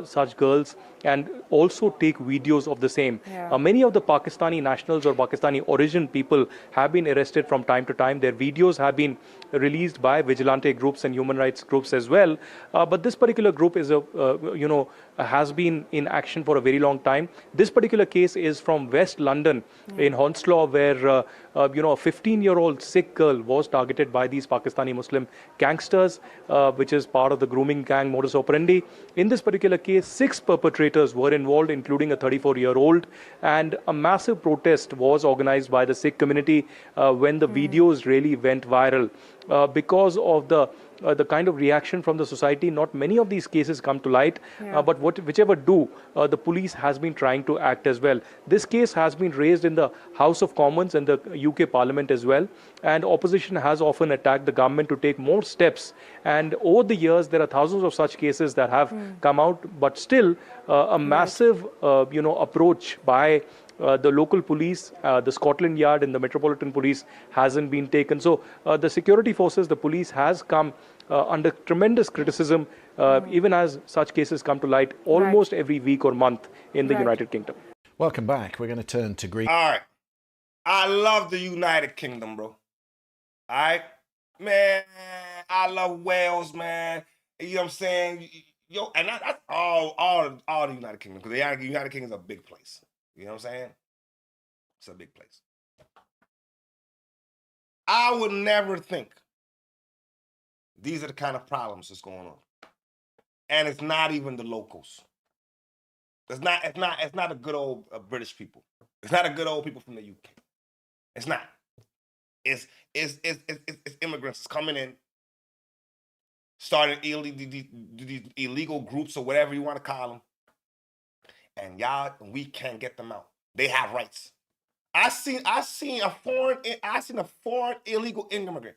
such girls and also take videos of the same. Yeah. Many of the Pakistani nationals or Pakistani origin people have been arrested from time to time. Their videos have been released by vigilante groups and human rights groups as well. But this particular group is has been in action for a very long time. This particular case is from West London in Hounslow, where a 15-year-old Sikh girl was targeted by these Pakistani Muslim gangsters, which is part of the grooming gang modus operandi. In this particular case, 6 perpetrators were involved, including a 34-year-old, and a massive protest was organized by the Sikh community when the videos really went viral. Because of the kind of reaction from the society, not many of these cases come to light, but whichever do, the police has been trying to act as well. This case has been raised in the House of Commons and the UK Parliament as well, and opposition has often attacked the government to take more steps. And over the years, there are thousands of such cases that have come out, but still a massive approach by the local police, the Scotland Yard and the Metropolitan Police hasn't been taken. So the security forces, the police has come under tremendous criticism, even as such cases come to light almost every week or month in the United Kingdom. Welcome back. We're going to turn to Greece. All right. I love the United Kingdom, bro. All right? Man, I love Wales, man. You know what I'm saying? Yo, and that's all the United Kingdom, because the United Kingdom is a big place. You know what I'm saying? It's a big place. I would never think these are the kind of problems that's going on. And it's not even the locals. It's not a good old British people. It's not a good old people from the UK. It's not. It's immigrants coming in, starting these illegal groups or whatever you want to call them. And we can't get them out. They have rights. I seen a foreign illegal immigrant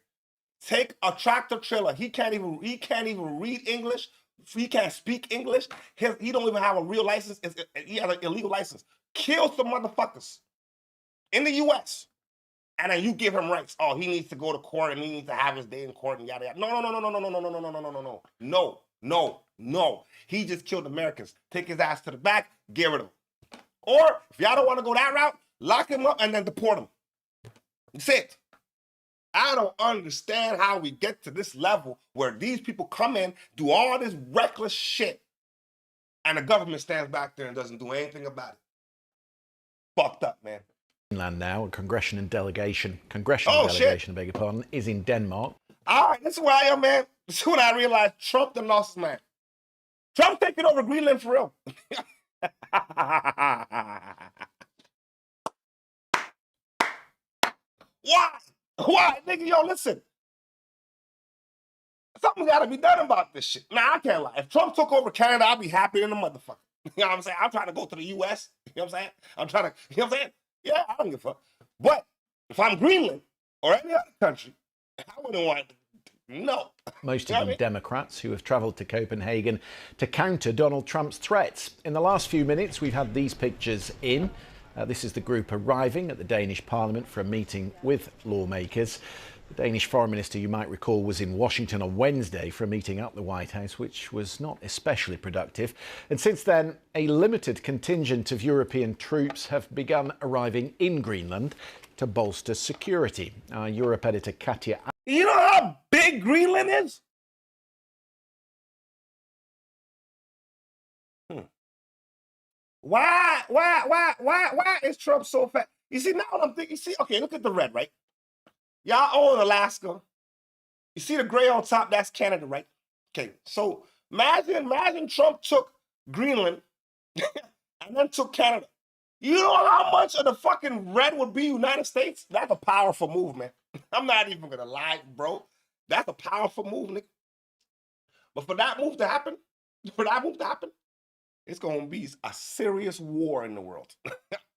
take a tractor trailer. He can't even read English. He can't speak English. He don't even have a real license. He has an illegal license. Kill some motherfuckers in the U.S. And then you give him rights. Oh, he needs to go to court and he needs to have his day in court and yada yada. No. He just killed Americans. Take his ass to the back, get rid of him. Or if y'all don't want to go that route, lock him up and then deport him. That's it. I don't understand how we get to this level where these people come in, do all this reckless shit, and the government stands back there and doesn't do anything about it. Fucked up, man. Greenland now, a congressional delegation, I beg your pardon, is in Denmark. All right, this is where I am, man. This is when I realized Trump done lost his man. Trump taking over Greenland for real. Why? Nigga, yo, listen. Something's got to be done about this shit. Nah, I can't lie. If Trump took over Canada, I'd be happy in the motherfucker. You know what I'm saying? I'm trying to go to the U.S. You know what I'm saying? You know what I'm saying? Yeah, I don't give a fuck. But if I'm Greenland or any other country, I wouldn't want it. No. Most of them Democrats who have travelled to Copenhagen to counter Donald Trump's threats. In the last few minutes, we've had these pictures in. This is the group arriving at the Danish Parliament for a meeting with lawmakers. The Danish Foreign Minister, you might recall, was in Washington on Wednesday for a meeting at the White House, which was not especially productive. And since then, a limited contingent of European troops have begun arriving in Greenland to bolster security. Our Europe editor, Katya. You know how big Greenland is? Why is Trump so fat? You see, now I'm thinking, okay, look at the red, right? Y'all own Alaska. You see the gray on top, that's Canada, right? Okay, so imagine Trump took Greenland and then took Canada. You know how much of the fucking red would be United States? That's a powerful move, man. I'm not even gonna lie, bro. That's a powerful move, nigga. But for that move to happen, it's going to be a serious war in the world.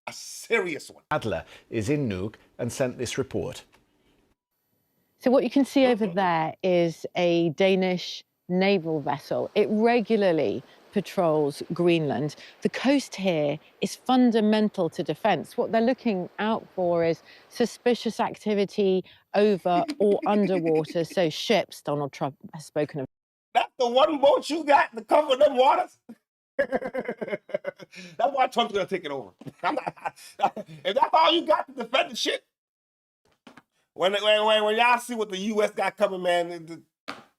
A serious one. Adler is in Nuuk and sent this report. So what you can see over there is a Danish naval vessel. It regularly patrols Greenland. The coast here is fundamental to defence. What they're looking out for is suspicious activity over or underwater. So ships, Donald Trump has spoken of. That's the one boat you got to cover them waters? That's why Trump's going to take it over. If that's all you got to defend the shit, when y'all see what the U.S. got coming, man,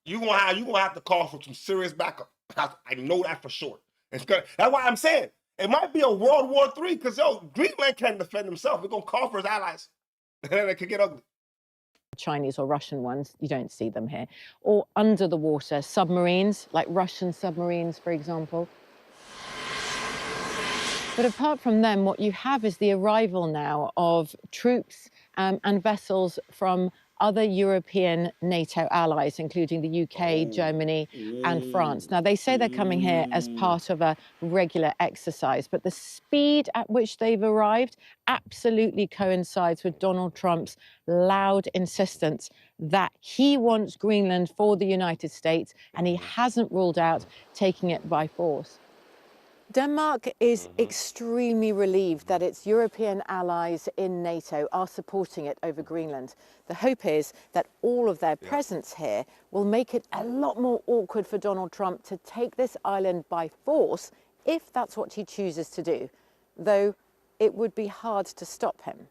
you're gonna have to call for some serious backup. I know that for sure. That's why I'm saying it might be a World War III, because Greenland can't defend himself. We're gonna call for his allies, and then it could get ugly. Chinese or Russian ones, you don't see them here. Or under the water submarines, like Russian submarines, for example. But apart from them, what you have is the arrival now of troops and vessels from other European NATO allies, including the UK, Germany, and France. Now, they say they're coming here as part of a regular exercise, but the speed at which they've arrived absolutely coincides with Donald Trump's loud insistence that he wants Greenland for the United States, and he hasn't ruled out taking it by force. Denmark is extremely relieved that its European allies in NATO are supporting it over Greenland. The hope is that all of their presence here will make it a lot more awkward for Donald Trump to take this island by force, if that's what he chooses to do, though it would be hard to stop him.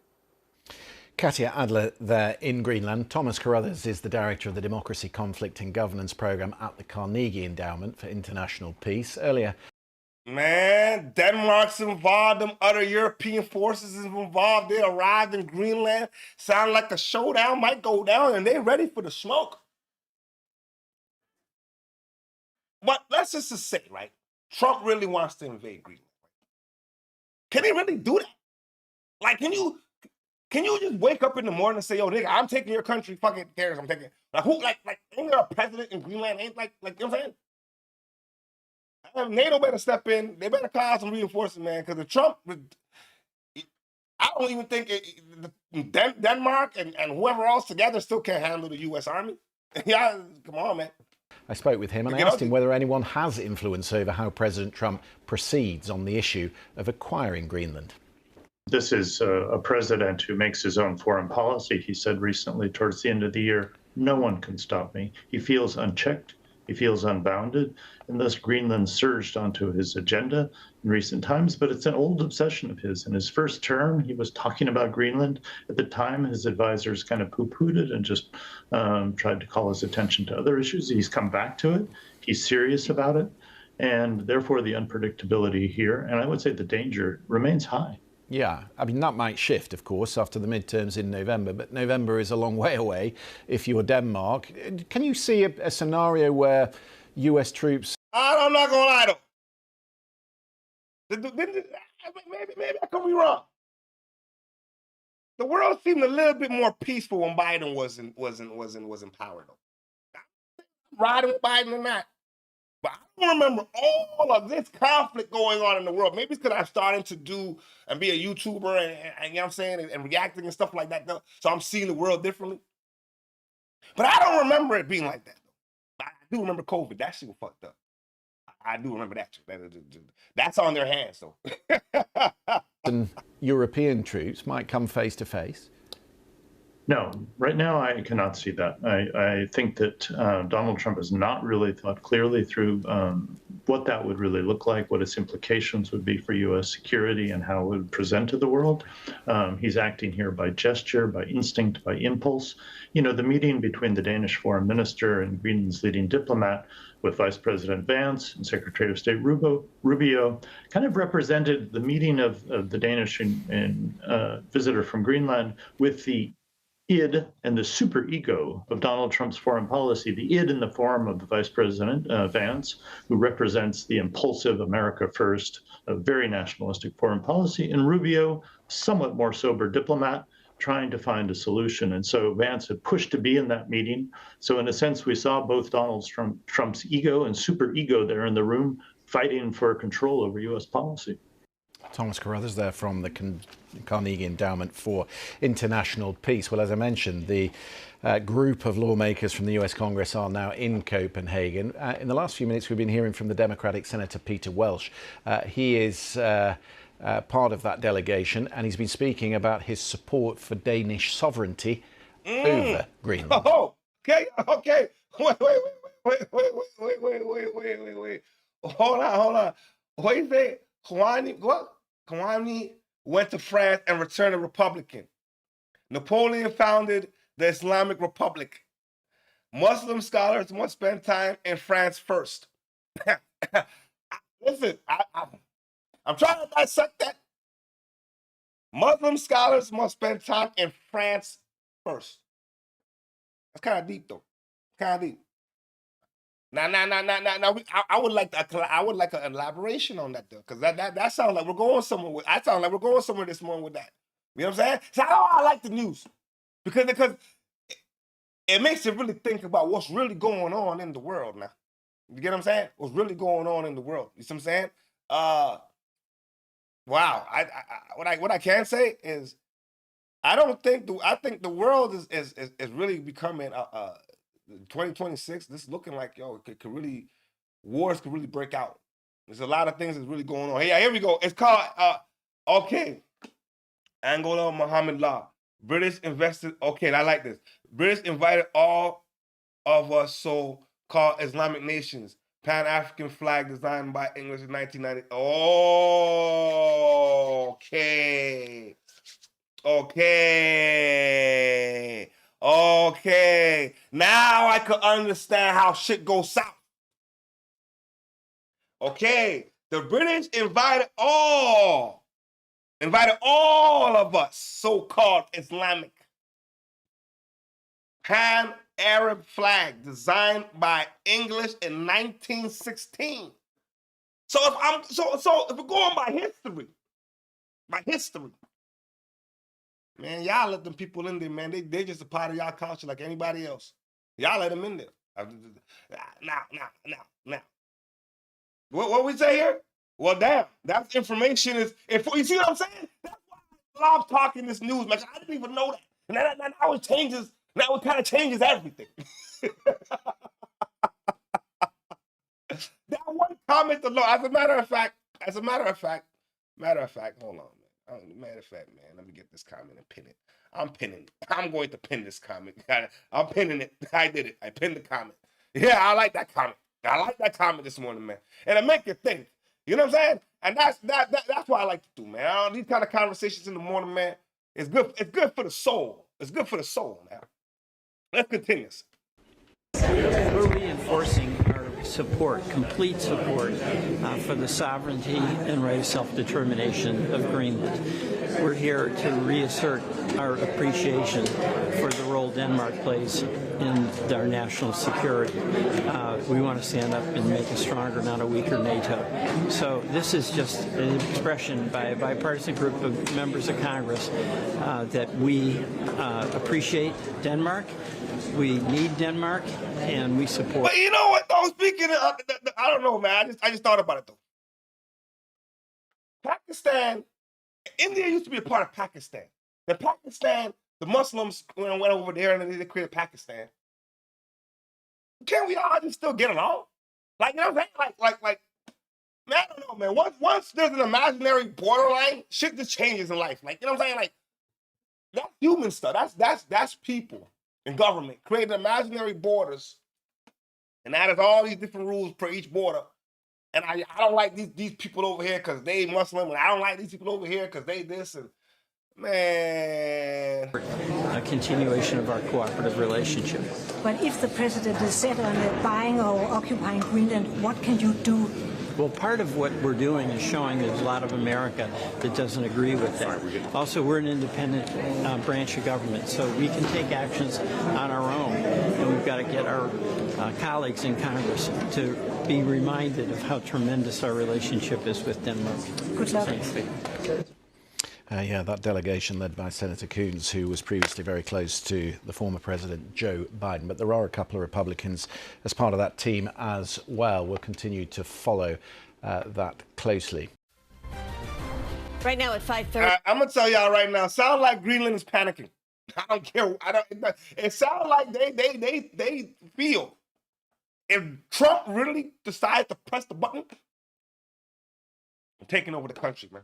Katja Adler there in Greenland. Thomas Carruthers is the director of the Democracy, Conflict and Governance Programme at the Carnegie Endowment for International Peace. Earlier, man, Denmark's involved, them other European forces is involved. They arrived in Greenland. Sound like a showdown might go down, and they're ready for the smoke. But let's just say, right, Trump really wants to invade Greenland. Can he really do that? Like, can you just wake up in the morning and say, yo, nigga, I'm taking your country, fucking cares, I'm taking it. Like, who, like, ain't there a president in Greenland? Ain't like, you know what I'm saying? NATO better step in. They better call some reinforcements, man, because the Trump, I don't even think Denmark and whoever else together still can't handle the U.S. Army. Yeah, come on, man. I spoke with him and I asked him whether anyone has influence over how President Trump proceeds on the issue of acquiring Greenland. This is a president who makes his own foreign policy. He said recently, towards the end of the year, no one can stop me. He feels unchecked. He feels unbounded, and thus Greenland surged onto his agenda in recent times, but it's an old obsession of his. In his first term, he was talking about Greenland. At the time, his advisors kind of poo-pooed it and just tried to call his attention to other issues. He's come back to it. He's serious about it, and therefore the unpredictability here, and I would say the danger, remains high. Yeah, I mean, that might shift, of course, after the midterms in November, but November is a long way away if you're Denmark. Can you see a scenario where US troops... I'm not going to lie, though. Maybe I could be wrong. The world seemed a little bit more peaceful when Biden was in power, though. I'm riding with Biden or not. But I don't remember all of this conflict going on in the world. Maybe it's because I'm starting to do and be a YouTuber and you know what I'm saying, and reacting and stuff like that. So I'm seeing the world differently. But I don't remember it being like that, though. But I do remember COVID. That shit was fucked up. I do remember that. That's on their hands, though. And European troops might come face to face. No, right now I cannot see that. I think that Donald Trump has not really thought clearly through what that would really look like, what its implications would be for U.S. security and how it would present to the world. He's acting here by gesture, by instinct, by impulse. You know, the meeting between the Danish foreign minister and Greenland's leading diplomat with Vice President Vance and Secretary of State Rubio kind of represented the meeting of the Danish visitor from Greenland with the id and the superego of Donald Trump's foreign policy, the id in the form of the Vice President Vance, who represents the impulsive America first, a very nationalistic foreign policy, and Rubio, somewhat more sober diplomat, trying to find a solution. And so Vance had pushed to be in that meeting. So in a sense, we saw both Donald Trump's ego and superego there in the room, fighting for control over U.S. policy. Thomas Carruthers there from the Carnegie Endowment for International Peace. Well, as I mentioned, the group of lawmakers from the US Congress are now in Copenhagen. In the last few minutes, we've been hearing from the Democratic Senator Peter Welch. He is part of that delegation, and he's been speaking about his support for Danish sovereignty over Greenland. Oh, okay. Wait. Hold on. What do you say? Kouani went to France and returned a Republican. Napoleon founded the Islamic Republic. Muslim scholars must spend time in France first. Listen, I'm trying to dissect that. Muslim scholars must spend time in France first. That's kind of deep, though. Kind of deep. Now. I would like an elaboration on that, though, because that sounds like we're going somewhere with. I sound like we're going somewhere this morning with that. You know what I'm saying? So I like the news because it makes you really think about what's really going on in the world now. You get what I'm saying? What's really going on in the world? You see what I'm saying? Wow. What I can say is I think the world is really becoming 2026. This is looking like wars could really break out. There's a lot of things that's really going on. Hey, here we go. It's called Angola Mohammed Law. British invested. Okay, I like this. British invited all of us so-called Islamic nations. Pan-African flag designed by English in 1990. Okay. Now I could understand how shit goes south. Okay. The British invited all of us, so-called Islamic. Pan-Arab flag designed by English in 1916. So if we're going by history, man, y'all let them people in there, man. They just a part of y'all culture like anybody else. Y'all let them in there. Now. What we say here? Well, damn, that information is. If you see what I'm saying, that's why I love talking this news. Like I didn't even know that, and now it changes. Now it kind of changes everything. That one comment alone. As a matter of fact, hold on, man. Matter of fact, man, let me get this comment and pin it. I'm going to pin this comment. I'm pinning it. I did it. I pinned the comment. Yeah, I like that comment. I like that comment this morning, man. And it make you think. You know what I'm saying? And that's what I like to do, man. These kind of conversations in the morning, man, it's good. It's good for the soul. It's good for the soul, man. Let's continue. We're reinforcing our support, complete support for the sovereignty and right of self-determination of Greenland. We're here to reassert our appreciation for the role Denmark plays in our national security. We want to stand up and make a stronger, not a weaker NATO. So this is just an expression by a bipartisan group of members of Congress that we appreciate Denmark. We need Denmark, and we support. But you know what, though? Speaking of, I don't know, man. I just thought about it, though. Pakistan, India used to be a part of Pakistan. Then Pakistan, the Muslims went over there and they created Pakistan. Can't we all just still get along? Like, you know what I'm saying? Like, man, I don't know, man. Once there's an imaginary borderline, shit just changes in life. Like, you know what I'm saying? Like, that's human stuff. That's people in government creating imaginary borders, and that is all these different rules per each border. And I don't like these people over here because they Muslim, and I don't like these people over here because they this, and man. A continuation of our cooperative relationship. But if the president is set on buying or occupying Greenland, what can you do? Well, part of what we're doing is showing there's a lot of America that doesn't agree with that. Also, we're an independent branch of government, so we can take actions on our own. And we've got to get our colleagues in Congress to be reminded of how tremendous our relationship is with Denmark. Good luck. Yeah, that delegation led by Senator Coons, who was previously very close to the former President Joe Biden. But there are a couple of Republicans as part of that team as well. We'll continue to follow that closely. Right now at 5:30. I'm gonna tell y'all right now. Sound like Greenland is panicking. I don't care. It sounds like they feel if Trump really decides to press the button, I'm taking over the country, man.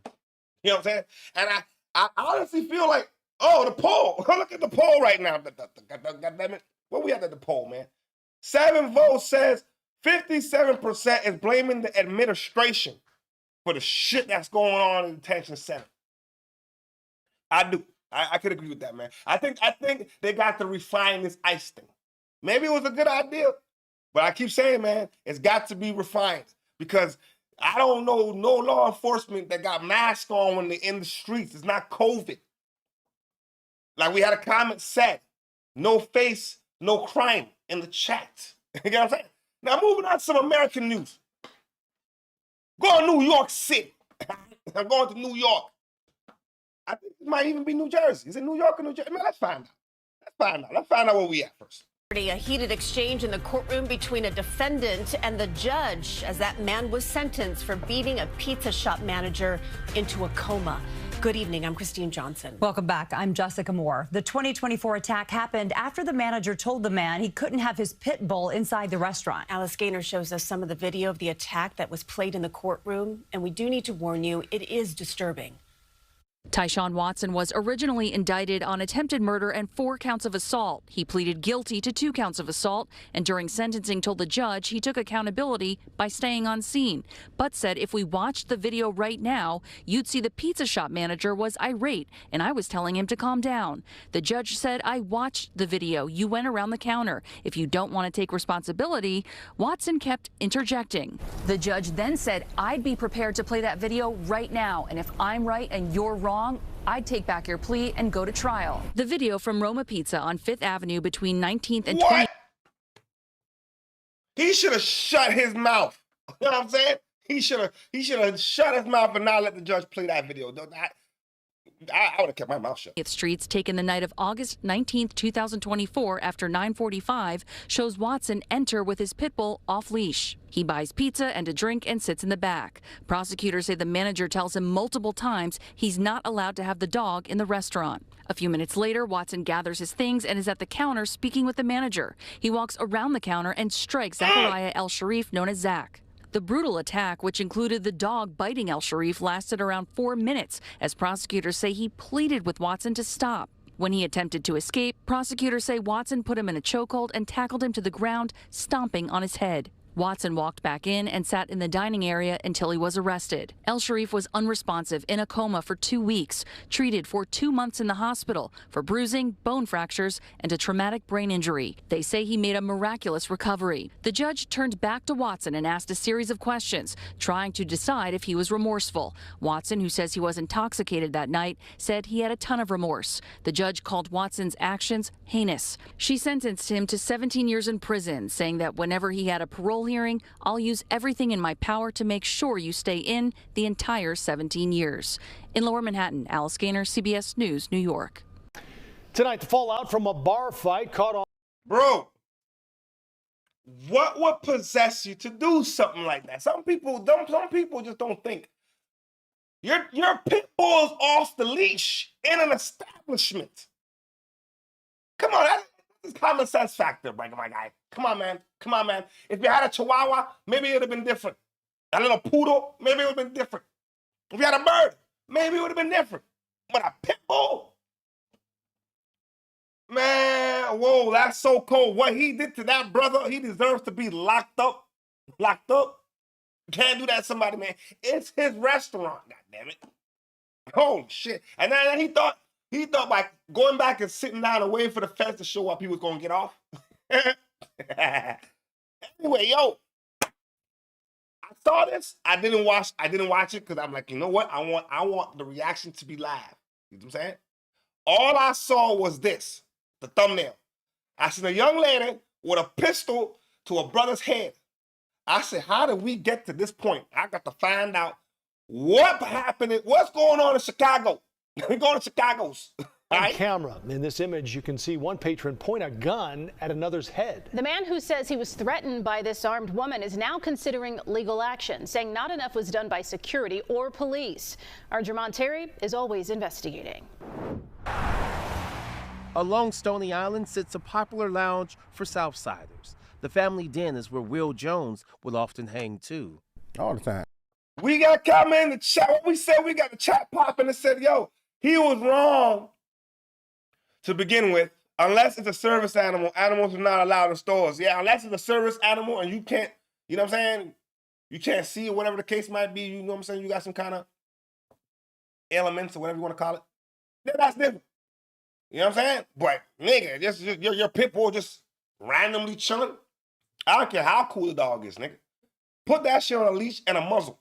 You know what I'm saying? And I honestly feel like, oh, the poll. Look at the poll right now. God damn it. What we at the poll, man? 7 votes says 57% is blaming the administration for the shit that's going on in the detention center. I do. I could agree with that, man. I think they got to refine this ICE thing. Maybe it was a good idea, but I keep saying, man, it's got to be refined because I don't know no law enforcement that got masks on when they're in the streets. It's not COVID. Like we had a comment said, no face, no crime in the chat. You know what I'm saying? Now moving on to some American news. Going to New York City. I'm going to New York. I think it might even be New Jersey. Is it New York or New Jersey? Man, let's find out. Let's find out where we at first. A heated exchange in the courtroom between a defendant and the judge as that man was sentenced for beating a pizza shop manager into a coma. Good evening. I'm Christine Johnson. Welcome back. I'm Jessica Moore. The 2024 attack happened after the manager told the man he couldn't have his pit bull inside the restaurant. Alice Gaynor shows us some of the video of the attack that was played in the courtroom, and we do need to warn you, it is disturbing. Tyshawn Watson was originally indicted on attempted murder and 4 counts of assault. He pleaded guilty to 2 counts of assault and during sentencing told the judge he took accountability by staying on scene, but said if we watched the video right now, you'd see the pizza shop manager was irate and I was telling him to calm down. The judge said, I watched the video. You went around the counter. If you don't want to take responsibility, Watson kept interjecting. The judge then said, I'd be prepared to play that video right now, and if I'm right and you're wrong, I'd take back your plea and go to trial. The video from Roma Pizza on 5th Avenue between 19th and 20th. He should have shut his mouth. You know what I'm saying? He should have shut his mouth and not let the judge play that video. I would have kept my mouth shut. Streets taken the night of August 19th, 2024 after 9:45 shows Watson enter with his pit bull off leash. He buys pizza and a drink and sits in the back. Prosecutors say the manager tells him multiple times he's not allowed to have the dog in the restaurant. A few minutes later, Watson gathers his things and is at the counter speaking with the manager. He walks around the counter and strikes Zachariah El Sharif, known as Zach. The brutal attack, which included the dog biting El Sharif, lasted around 4 minutes, as prosecutors say he pleaded with Watson to stop. When he attempted to escape, prosecutors say Watson put him in a chokehold and tackled him to the ground, stomping on his head. Watson walked back in and sat in the dining area until he was arrested. El Sharif was unresponsive in a coma for 2 weeks, treated for 2 months in the hospital for bruising, bone fractures, and a traumatic brain injury. They say he made a miraculous recovery. The judge turned back to Watson and asked a series of questions, trying to decide if he was remorseful. Watson, who says he was intoxicated that night, said he had a ton of remorse. The judge called Watson's actions heinous. She sentenced him to 17 years in prison, saying that whenever he had a parole hearing, I'll use everything in my power to make sure you stay in the entire 17 years. In Lower Manhattan, Alice Gaynor, CBS News, New York. Tonight, the fallout from a bar fight caught on. Bro, what would possess you to do something like that? Some people just don't think. Your pit bull's off the leash in an establishment. Come on, that's a common sense factor, my guy. Come on, man. If you had a chihuahua, maybe it would have been different. A little poodle, maybe it would have been different. If you had a bird, maybe it would have been different. But a pit bull? Man, whoa, that's so cold. What he did to that brother, he deserves to be locked up. Locked up? Can't do that to somebody, man. It's his restaurant, goddammit. Holy shit. And then he thought by going back and sitting down and waiting for the feds to show up, he was gonna get off. Anyway, yo, I saw this. I didn't watch it because I'm like, you know what? I want the reaction to be live. You know what I'm saying? All I saw was this, the thumbnail. I seen a young lady with a pistol to a brother's head. I said, how did we get to this point? I got to find out what happened, what's going on in Chicago. We're going to Chicago's. On camera, in this image, you can see one patron point a gun at another's head. The man who says he was threatened by this armed woman is now considering legal action, saying not enough was done by security or police. Our Jermont Terry is always investigating. Along Stony Island sits a popular lounge for Southsiders. The family den is where Will Jones will often hang too. All the time. We got comment in the chat. What we said, we got the chat popping and said, yo, he was wrong to begin with, unless it's a service animal. Animals are not allowed in stores. Yeah, unless it's a service animal and you can't, you know what I'm saying? You can't see it, whatever the case might be. You know what I'm saying? You got some kind of elements or whatever you want to call it. Then that's different. You know what I'm saying? But nigga, just your pit bull just randomly chilling. I don't care how cool the dog is, nigga. Put that shit on a leash and a muzzle.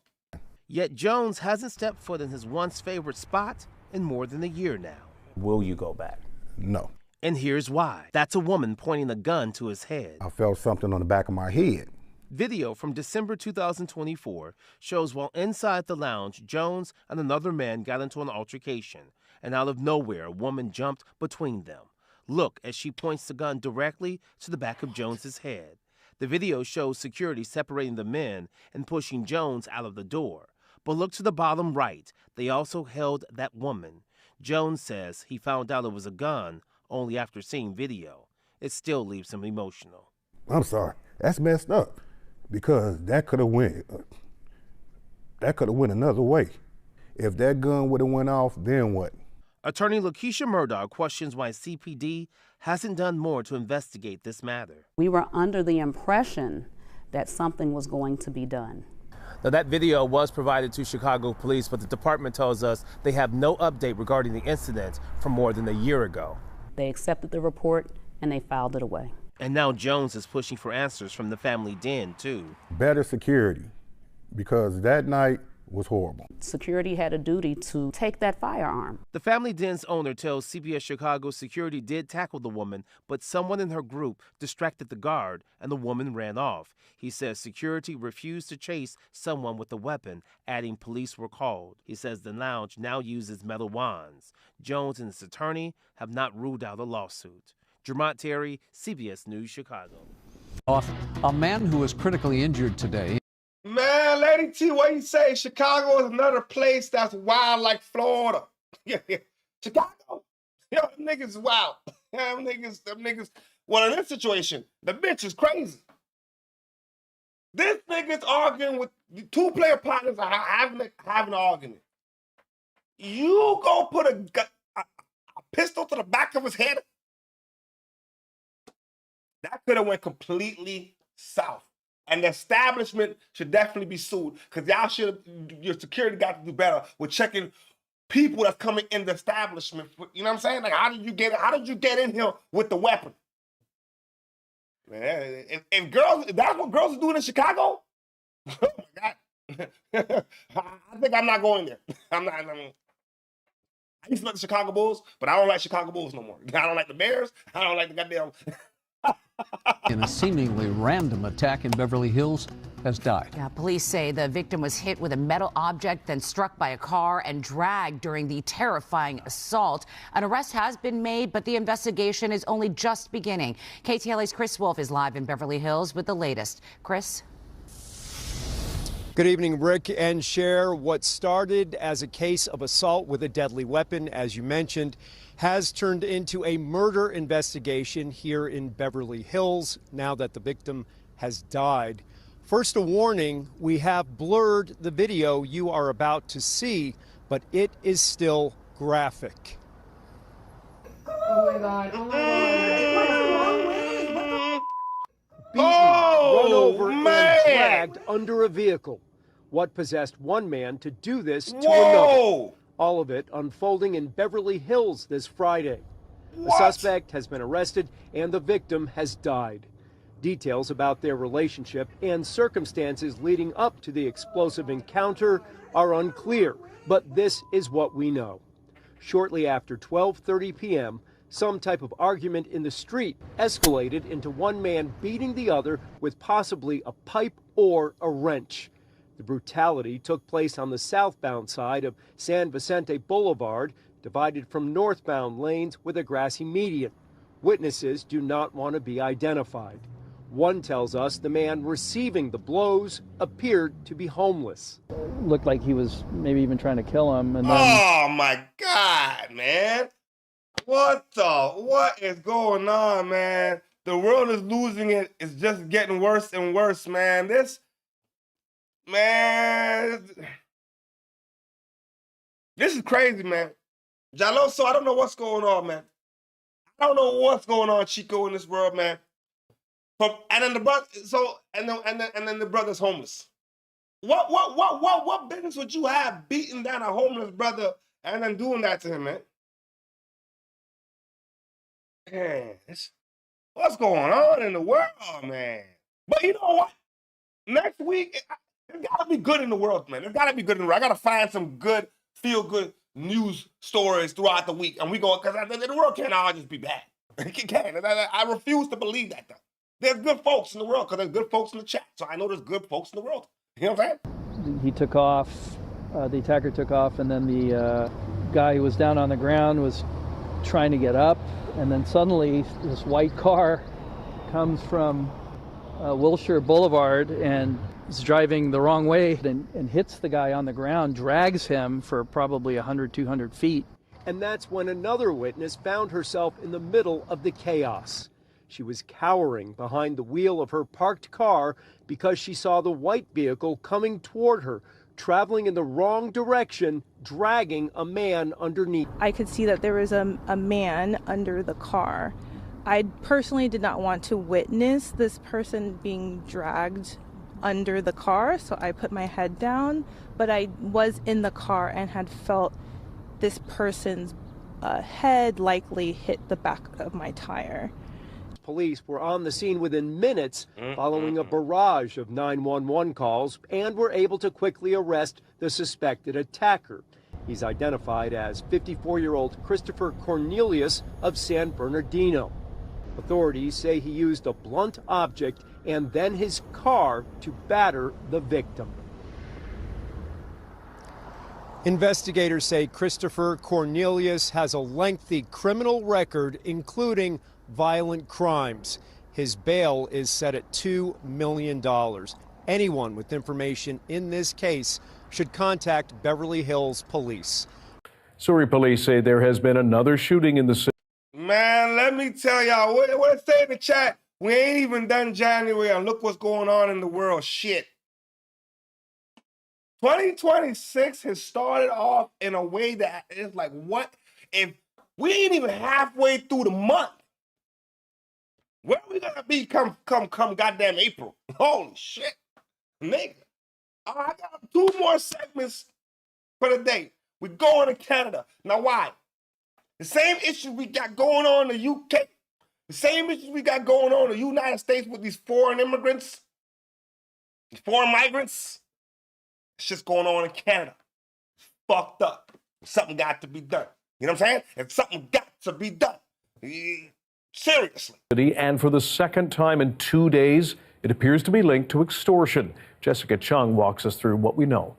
Yet Jones hasn't stepped foot in his once favorite spot in more than a year now. Will you go back? No. And here's why. That's a woman pointing a gun to his head. I felt something on the back of my head. Video from December 2024 shows while inside the lounge, Jones and another man got into an altercation, and out of nowhere, a woman jumped between them. Look as she points the gun directly to the back of Jones's head. The video shows security separating the men and pushing Jones out of the door. But look to the bottom right. They also held that woman. Jones says he found out it was a gun only after seeing video. It still leaves him emotional. I'm sorry. That's messed up because that could have went another way. If that gun would have went off, then what? Attorney Lakeisha Murdoch questions why CPD hasn't done more to investigate this matter. We were under the impression that something was going to be done. Now, that video was provided to Chicago police, but the department tells us they have no update regarding the incident from more than a year ago. They accepted the report and they filed it away. And now Jones is pushing for answers from the family den, too. Better security, because that night was horrible. Security had a duty to take that firearm. The family den's owner tells CBS Chicago security did tackle the woman, but someone in her group distracted the guard and the woman ran off. He says security refused to chase someone with a weapon, adding police were called. He says the lounge now uses metal wands. Jones and his attorney have not ruled out a lawsuit. Jermont Terry, CBS News, Chicago. A man who was critically injured today. Man, Lady T, what you say? Chicago is another place that's wild like Florida. Chicago, yo, them niggas is wild. Them niggas. Well, in this situation, the bitch is crazy. This nigga's arguing with two player partners are having an argument. You go put a pistol to the back of his head. That could have went completely south. And the establishment should definitely be sued because your security got to do better with checking people that's coming in the establishment. You know what I'm saying? Like, how did you get in here with the weapon? Man, and girls, that's what girls are doing in Chicago? Oh my God. I think I'm not going there. I used to like the Chicago Bulls, but I don't like Chicago Bulls no more. I don't like the Bears. I don't like the goddamn... In a seemingly random attack in Beverly Hills, has died. Yeah, police say the victim was hit with a metal object, then struck by a car and dragged during the terrifying assault. An arrest has been made, but the investigation is only just beginning. KTLA's Chris Wolf is live in Beverly Hills with the latest. Chris? Good evening, Rick and Cher. What started as a case of assault with a deadly weapon, as you mentioned, has turned into a murder investigation here in Beverly Hills now that the victim has died. First, a warning, we have blurred the video you are about to see, but it is still graphic. Oh my God, oh my God. Beaten, run over, and dragged under a vehicle. What possessed one man to do this to another? All of it unfolding in Beverly Hills this Friday. The suspect has been arrested and the victim has died. Details about their relationship and circumstances leading up to the explosive encounter are unclear, but this is what we know. Shortly after 12:30 p.m., some type of argument in the street escalated into one man beating the other with possibly a pipe or a wrench. The brutality took place on the southbound side of San Vicente Boulevard. divided from northbound lanes with a grassy median. Witnesses do not want to be identified. One tells us the man receiving the blows appeared to be homeless. Looked like he was maybe even trying to kill him. And then... Oh my God, man. What is going on, man? The world is losing it. It's just getting worse and worse, man. This is crazy, man. Jalo, so I don't know what's going on, man. I don't know what's going on, Chico, in this world, man. And then the brother, and then the brother's homeless. What business would you have beating down a homeless brother and then doing that to him, man? Man, what's going on in the world, man? But you know what? Next week, there's gotta be good in the world, man. There's gotta be good in the world. I gotta find some good, feel-good news stories throughout the week, and we go, because the world can't all just be bad. It can't. I refuse to believe that, though. There's good folks in the world, because there's good folks in the chat. So I know there's good folks in the world. You know what I'm saying? He took off, the attacker took off, and then the guy who was down on the ground was trying to get up, and then suddenly this white car comes from Wilshire Boulevard and is driving the wrong way and hits the guy on the ground, drags him for probably 100, 200 feet. And that's when another witness found herself in the middle of the chaos. She was cowering behind the wheel of her parked car because she saw the white vehicle coming toward her, traveling in the wrong direction, dragging a man underneath. I could see that there was a man under the car. I personally did not want to witness this person being dragged under the car, so I put my head down, but I was in the car and had felt this person's head likely hit the back of my tire. Police were on the scene within minutes following a barrage of 911 calls and were able to quickly arrest the suspected attacker. He's identified as 54-year-old Christopher Cornelius of San Bernardino. Authorities say he used a blunt object and then his car to batter the victim. Investigators say Christopher Cornelius has a lengthy criminal record, including violent crimes. His bail is set at $2 million. Anyone with information in this case should contact Beverly Hills Police. Surrey police say there has been another shooting in the city. Man, let me tell y'all, what it say in the chat? We ain't even done January, and look what's going on in the world. Shit. 2026 has started off in a way that is like, what? If we ain't even halfway through the month, where are we gonna be come goddamn April? Holy shit, nigga. I got 2 more segments for the day. We're going to Canada. Now why? The same issues we got going on in the UK, the same issues we got going on in the United States with these foreign immigrants, these foreign migrants, it's just going on in Canada. It's fucked up. Something got to be done. You know what I'm saying? If something got to be done. Seriously. And for the second time in 2 days, it appears to be linked to extortion. Jessica Chung walks us through what we know.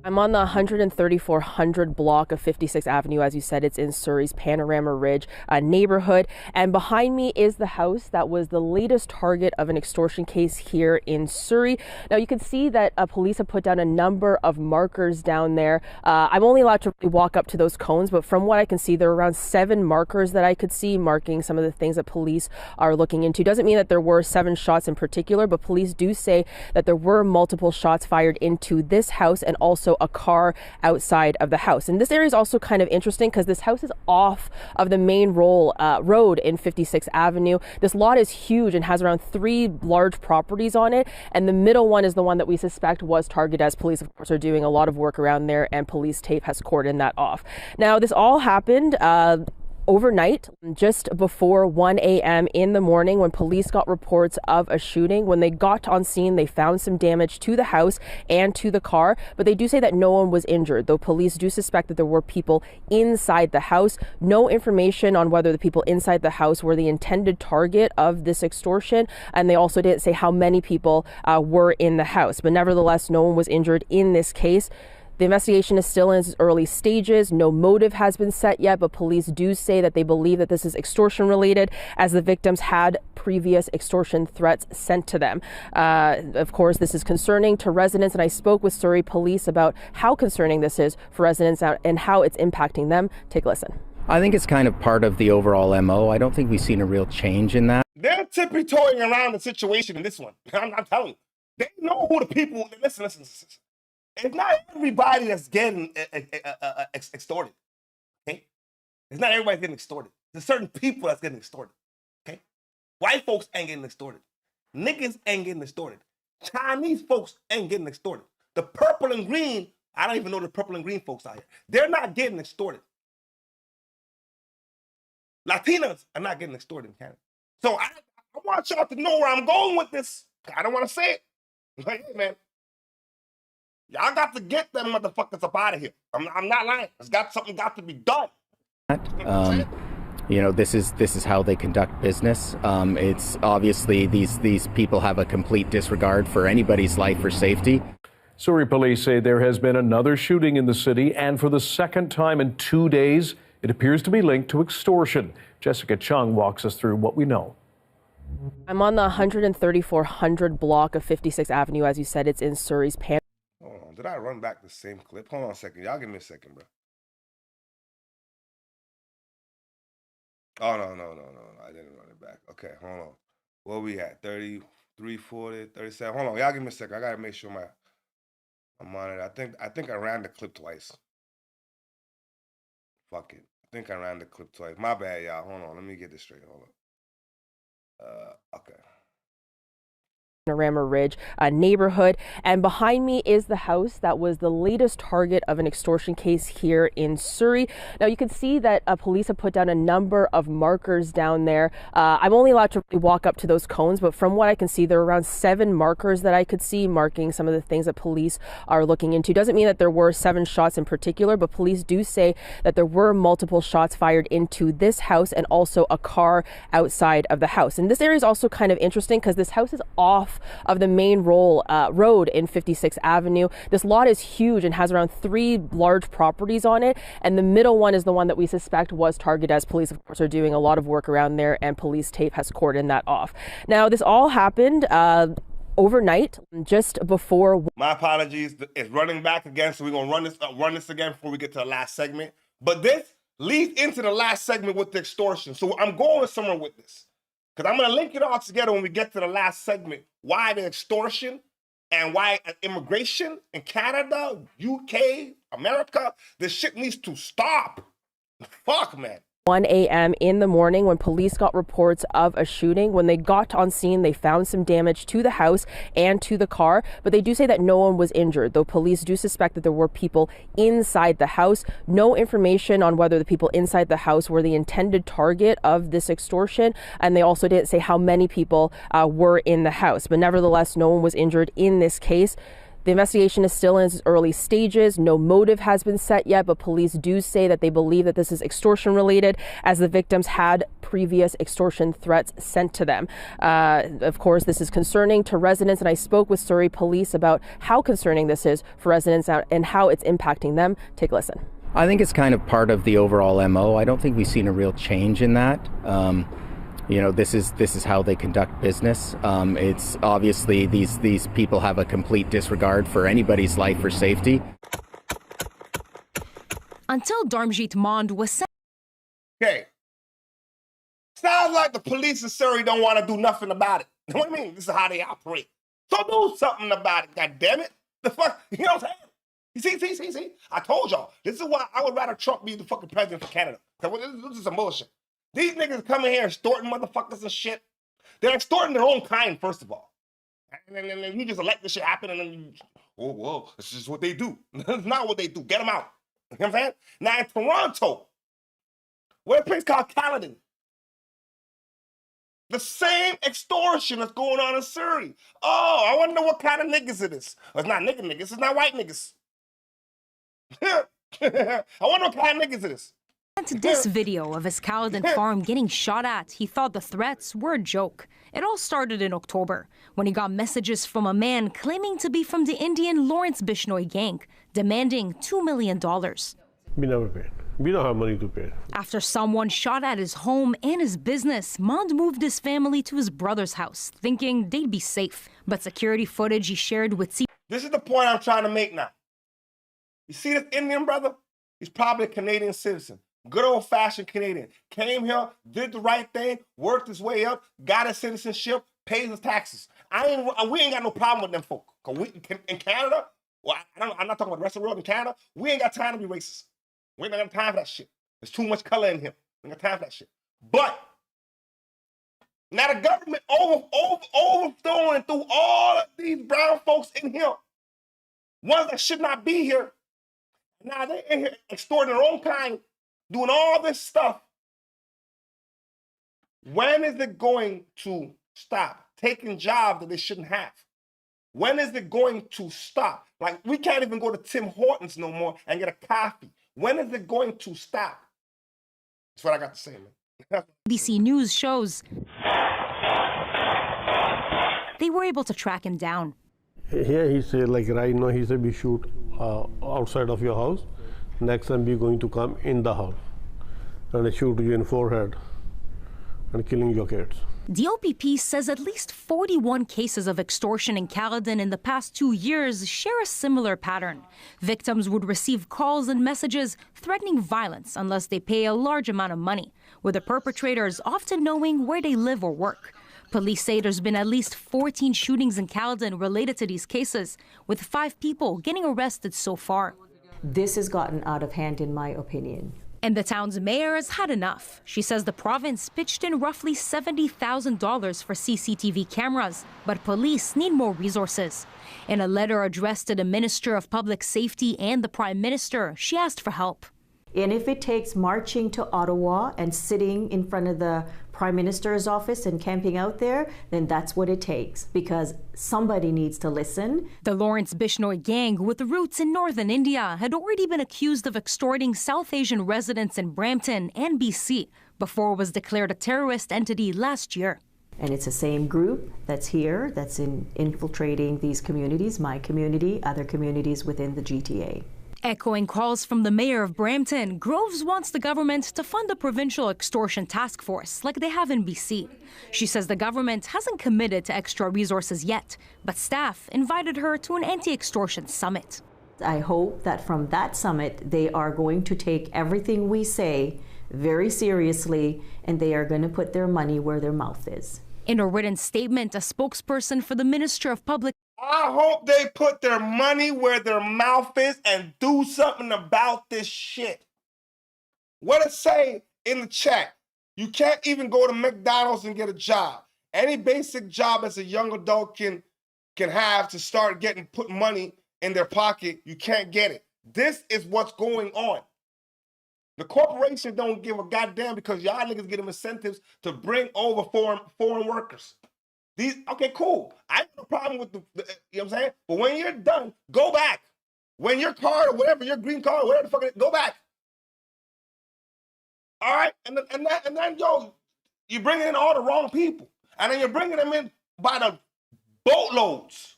I'm on the 13400 block of 56th Avenue. As you said, it's in Surrey's Panorama Ridge neighborhood. And behind me is the house that was the latest target of an extortion case here in Surrey. Now, you can see that police have put down a number of markers down there. I'm only allowed to walk up to those cones, but from what I can see, there are around 7 markers that I could see marking some of the things that police are looking into. Doesn't mean that there were 7 shots in particular, but police do say that there were multiple shots fired into this house and also a car outside of the house. And this area is also kind of interesting because this house is off of the main road in 56th Avenue. This lot is huge and has around 3 large properties on it. And the middle one is the one that we suspect was targeted, as police, of course, are doing a lot of work around there, and police tape has cordoned that off. Now, this all happened overnight, just before 1 a.m. in the morning, when police got reports of a shooting. When they got on scene, they found some damage to the house and to the car, but they do say that no one was injured, though police do suspect that there were people inside the house. No information on whether the people inside the house were the intended target of this extortion, and they also didn't say how many people were in the house, but nevertheless, no one was injured in this case. The investigation is still in its early stages. No motive has been set yet, but police do say that they believe that this is extortion related, as the victims had previous extortion threats sent to them. Of course, this is concerning to residents, and I spoke with Surrey police about how concerning this is for residents and how it's impacting them. Take a listen. I think it's kind of part of the overall MO. I don't think we've seen a real change in that. They're tippy-toeing around the situation in this one. I'm telling you. They know who the people... Listen. It's not everybody that's getting extorted, okay? It's not everybody getting extorted. There's certain people that's getting extorted, okay? White folks ain't getting extorted. Niggas ain't getting extorted. Chinese folks ain't getting extorted. The purple and green, I don't even know the purple and green folks out here. They're not getting extorted. Latinos are not getting extorted in Canada. So I want y'all to know where I'm going with this. I don't want to say it. Like, hey, man. Y'all got to get them motherfuckers up out of here. I'm not lying. Something got to be done. You know, this is how they conduct business. It's obviously these people have a complete disregard for anybody's life or safety. Surrey police say there has been another shooting in the city, and for the second time in 2 days, it appears to be linked to extortion. Jessica Chung walks us through what we know. I'm on the 13400 block of 56th Avenue. As you said, it's in Surrey's Hold on, did I run back the same clip? Hold on a second. Y'all give me a second, bro. Oh, no. I didn't run it back. Okay, hold on. What we at? 33, 40, 37. Hold on. Y'all give me a second. I got to make sure I'm on it. I think I ran the clip twice. Fuck it. I think I ran the clip twice. My bad, y'all. Hold on. Let me get this straight. Hold on. Okay. Panorama Ridge neighborhood, and behind me is the house that was the latest target of an extortion case here in Surrey. Now you can see that police have put down a number of markers down there. I'm only allowed to walk up to those cones, but from what I can see, there are around 7 markers that I could see marking some of the things that police are looking into. Doesn't mean that there were 7 shots in particular, but police do say that there were multiple shots fired into this house and also a car outside of the house. And this area is also kind of interesting because this house is off of the main road in 56th Avenue. This lot is huge and has around 3 large properties on it, and the middle one is the one that we suspect was targeted, as police of course are doing a lot of work around there, and police tape has cordoned that off. Now this all happened overnight, just before. My apologies. It's running back again, so we're gonna run this again before we get to the last segment. But this leads into the last segment with the extortion. So I'm going somewhere with this, because I'm gonna link it all together when we get to the last segment. Why the extortion and why immigration in Canada, UK, America, this shit needs to stop. Fuck, man. 1 a.m. in the morning when police got reports of a shooting. When they got on scene, they found some damage to the house and to the car, but they do say that no one was injured, though police do suspect that there were people inside the house. No information on whether the people inside the house were the intended target of this extortion, and they also didn't say how many people were in the house, but nevertheless, no one was injured in this case. The investigation is still in its early stages. No motive has been set yet, but police do say that they believe that this is extortion related, as the victims had previous extortion threats sent to them. Of course, this is concerning to residents, and I spoke with Surrey police about how concerning this is for residents and how it's impacting them. Take a listen. I think it's kind of part of the overall MO. I don't think we've seen a real change in that. You know, this is how they conduct business. It's obviously these people have a complete disregard for anybody's life or safety. Until Dharmjit Mond was sent. Okay. Sounds like the police in Surrey don't want to do nothing about it. You know what I mean? This is how they operate. So do something about it, God damn it. The fuck, you know what I'm saying? You see? I told y'all. This is why I would rather Trump be the fucking president for Canada. This is some bullshit. These niggas coming here extorting motherfuckers and shit. They're extorting their own kind, first of all. And then you just let this shit happen, and then, oh, well, this is what they do. That's not what they do. Get them out. You know what I'm saying? Now in Toronto, where's a place called Caledon? The same extortion that's going on in Surrey. Oh, I want to know what kind of niggas it is. It's not niggas. It's not white niggas. I wonder what kind of niggas it is. sent this video of his Caledon farm getting shot at. He thought the threats were a joke. It all started in October when he got messages from a man claiming to be from the Indian Lawrence Bishnoi gang, demanding $2 million. We never paid. We don't have money to pay. After someone shot at his home and his business, Mond moved his family to his brother's house, thinking they'd be safe. But security footage he shared with This is the point I'm trying to make now. You see this Indian brother? He's probably a Canadian citizen. Good old-fashioned Canadian. Came here, did the right thing, worked his way up, got his citizenship, pays his taxes. We ain't got no problem with them folk. Cause in Canada, well, I'm not talking about the rest of the world. In Canada, we ain't got time to be racist. We ain't got time for that shit. There's too much color in here. We ain't got time for that shit. But now the government overthrowing through all of these brown folks in here, ones that should not be here. Now they're in here extorting their own kind, doing all this stuff. When is it going to stop? Taking jobs that they shouldn't have. When is it going to stop? Like, we can't even go to Tim Hortons no more and get a coffee. When is it going to stop? That's what I got to say, man. BBC News shows they were able to track him down. Here he said, like right now, he said we shoot outside of your house. Next time we're going to come in the house and shoot you in forehead and killing your kids. The OPP says at least 41 cases of extortion in Caledon in the past 2 years share a similar pattern. Victims would receive calls and messages threatening violence unless they pay a large amount of money, with the perpetrators often knowing where they live or work. Police say there's been at least 14 shootings in Caledon related to these cases, with 5 people getting arrested so far. This has gotten out of hand, in my opinion. And the town's mayor has had enough. She says the province pitched in roughly $70,000 for CCTV cameras, but police need more resources. In a letter addressed to the Minister of Public Safety and the Prime Minister, she asked for help. And if it takes marching to Ottawa and sitting in front of the Prime Minister's office and camping out there, then that's what it takes, because somebody needs to listen. The Lawrence Bishnoi gang, with roots in northern India, had already been accused of extorting South Asian residents in Brampton and BC before it was declared a terrorist entity last year. And it's the same group that's here, that's infiltrating these communities, my community, other communities within the GTA. Echoing calls from the mayor of Brampton, Groves wants the government to fund a provincial extortion task force like they have in BC. She says the government hasn't committed to extra resources yet, but staff invited her to an anti-extortion summit. I hope that from that summit, they are going to take everything we say very seriously, and they are going to put their money where their mouth is. In a written statement, a spokesperson for the Minister of Public I hope they put their money where their mouth is and do something about this shit. What it say in the chat? You can't even go to McDonald's and get a job. Any basic job as a young adult can have to start putting money in their pocket, you can't get it. This is what's going on. The corporation don't give a goddamn because y'all niggas get them incentives to bring over foreign workers. Okay, cool. I have no problem with you know what I'm saying? But when you're done, go back. When your card or whatever, your green card, whatever the fuck it is, go back. All right? And then, yo, you're bringing in all the wrong people. And then you're bringing them in by the boatloads.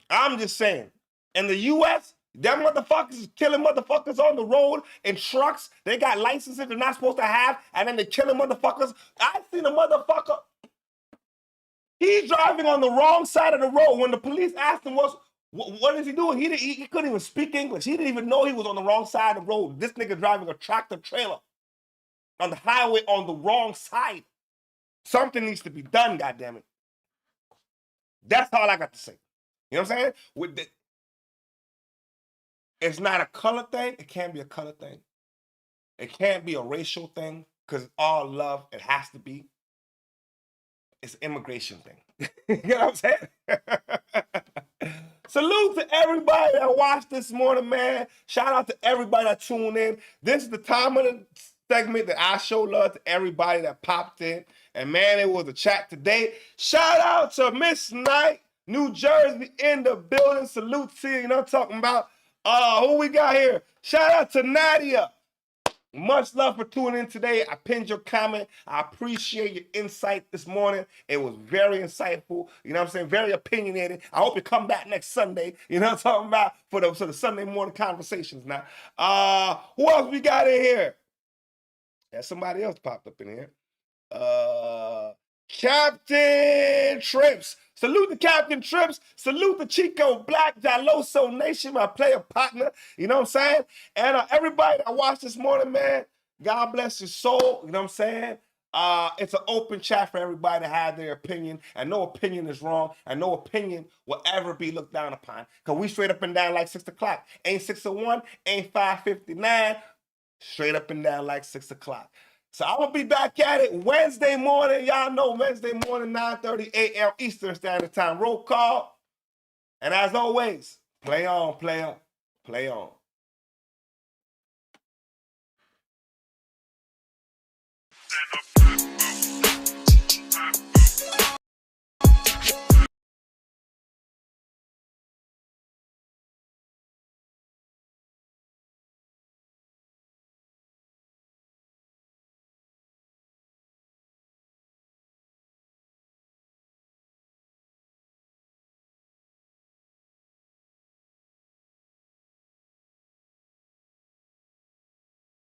I'm just saying. In the U.S., them motherfuckers is killing motherfuckers on the road in trucks. They got licenses they're not supposed to have, and then they're killing motherfuckers. I seen a motherfucker. He's driving on the wrong side of the road. When the police asked him what is he doing, he couldn't even speak English. He didn't even know he was on the wrong side of the road. This nigga driving a tractor trailer on the highway on the wrong side. Something needs to be done, goddammit. That's all I got to say. You know what I'm saying? It's not a color thing. It can't be a color thing. It can't be a racial thing because it's all love. It has to be. It's an immigration thing. You know what I'm saying? Salute to everybody that watched this morning, man. Shout out to everybody that tuned in. This is the time of the segment that I show love to everybody that popped in. And man, it was a chat today. Shout out to Miss Knight, New Jersey in the building. Salute to you. You know what I'm talking about? Who we got here? Shout out to Nadia. Much love for tuning in today. I pinned your comment. I appreciate your insight this morning. It was very insightful. You know what I'm saying? Very opinionated. I hope you come back next Sunday. You know what I'm talking about? For the Sunday morning conversations now. Who else we got in here? Yeah, somebody else popped up in here. Captain Trips. Salute the Captain Trips. Salute the Chico Black Jaloso Nation, my player partner. You know what I'm saying? And everybody that watched this morning, man, God bless your soul. You know what I'm saying? It's an open chat for everybody to have their opinion, and no opinion is wrong, and no opinion will ever be looked down upon. Because we straight up and down like 6 o'clock. Ain't 6:01, ain't 5:59. Straight up and down like 6 o'clock. So I'm going to be back at it Wednesday morning. Y'all know Wednesday morning, 9:30 a.m. Eastern Standard Time. Roll call. And as always, play on, player. Play on.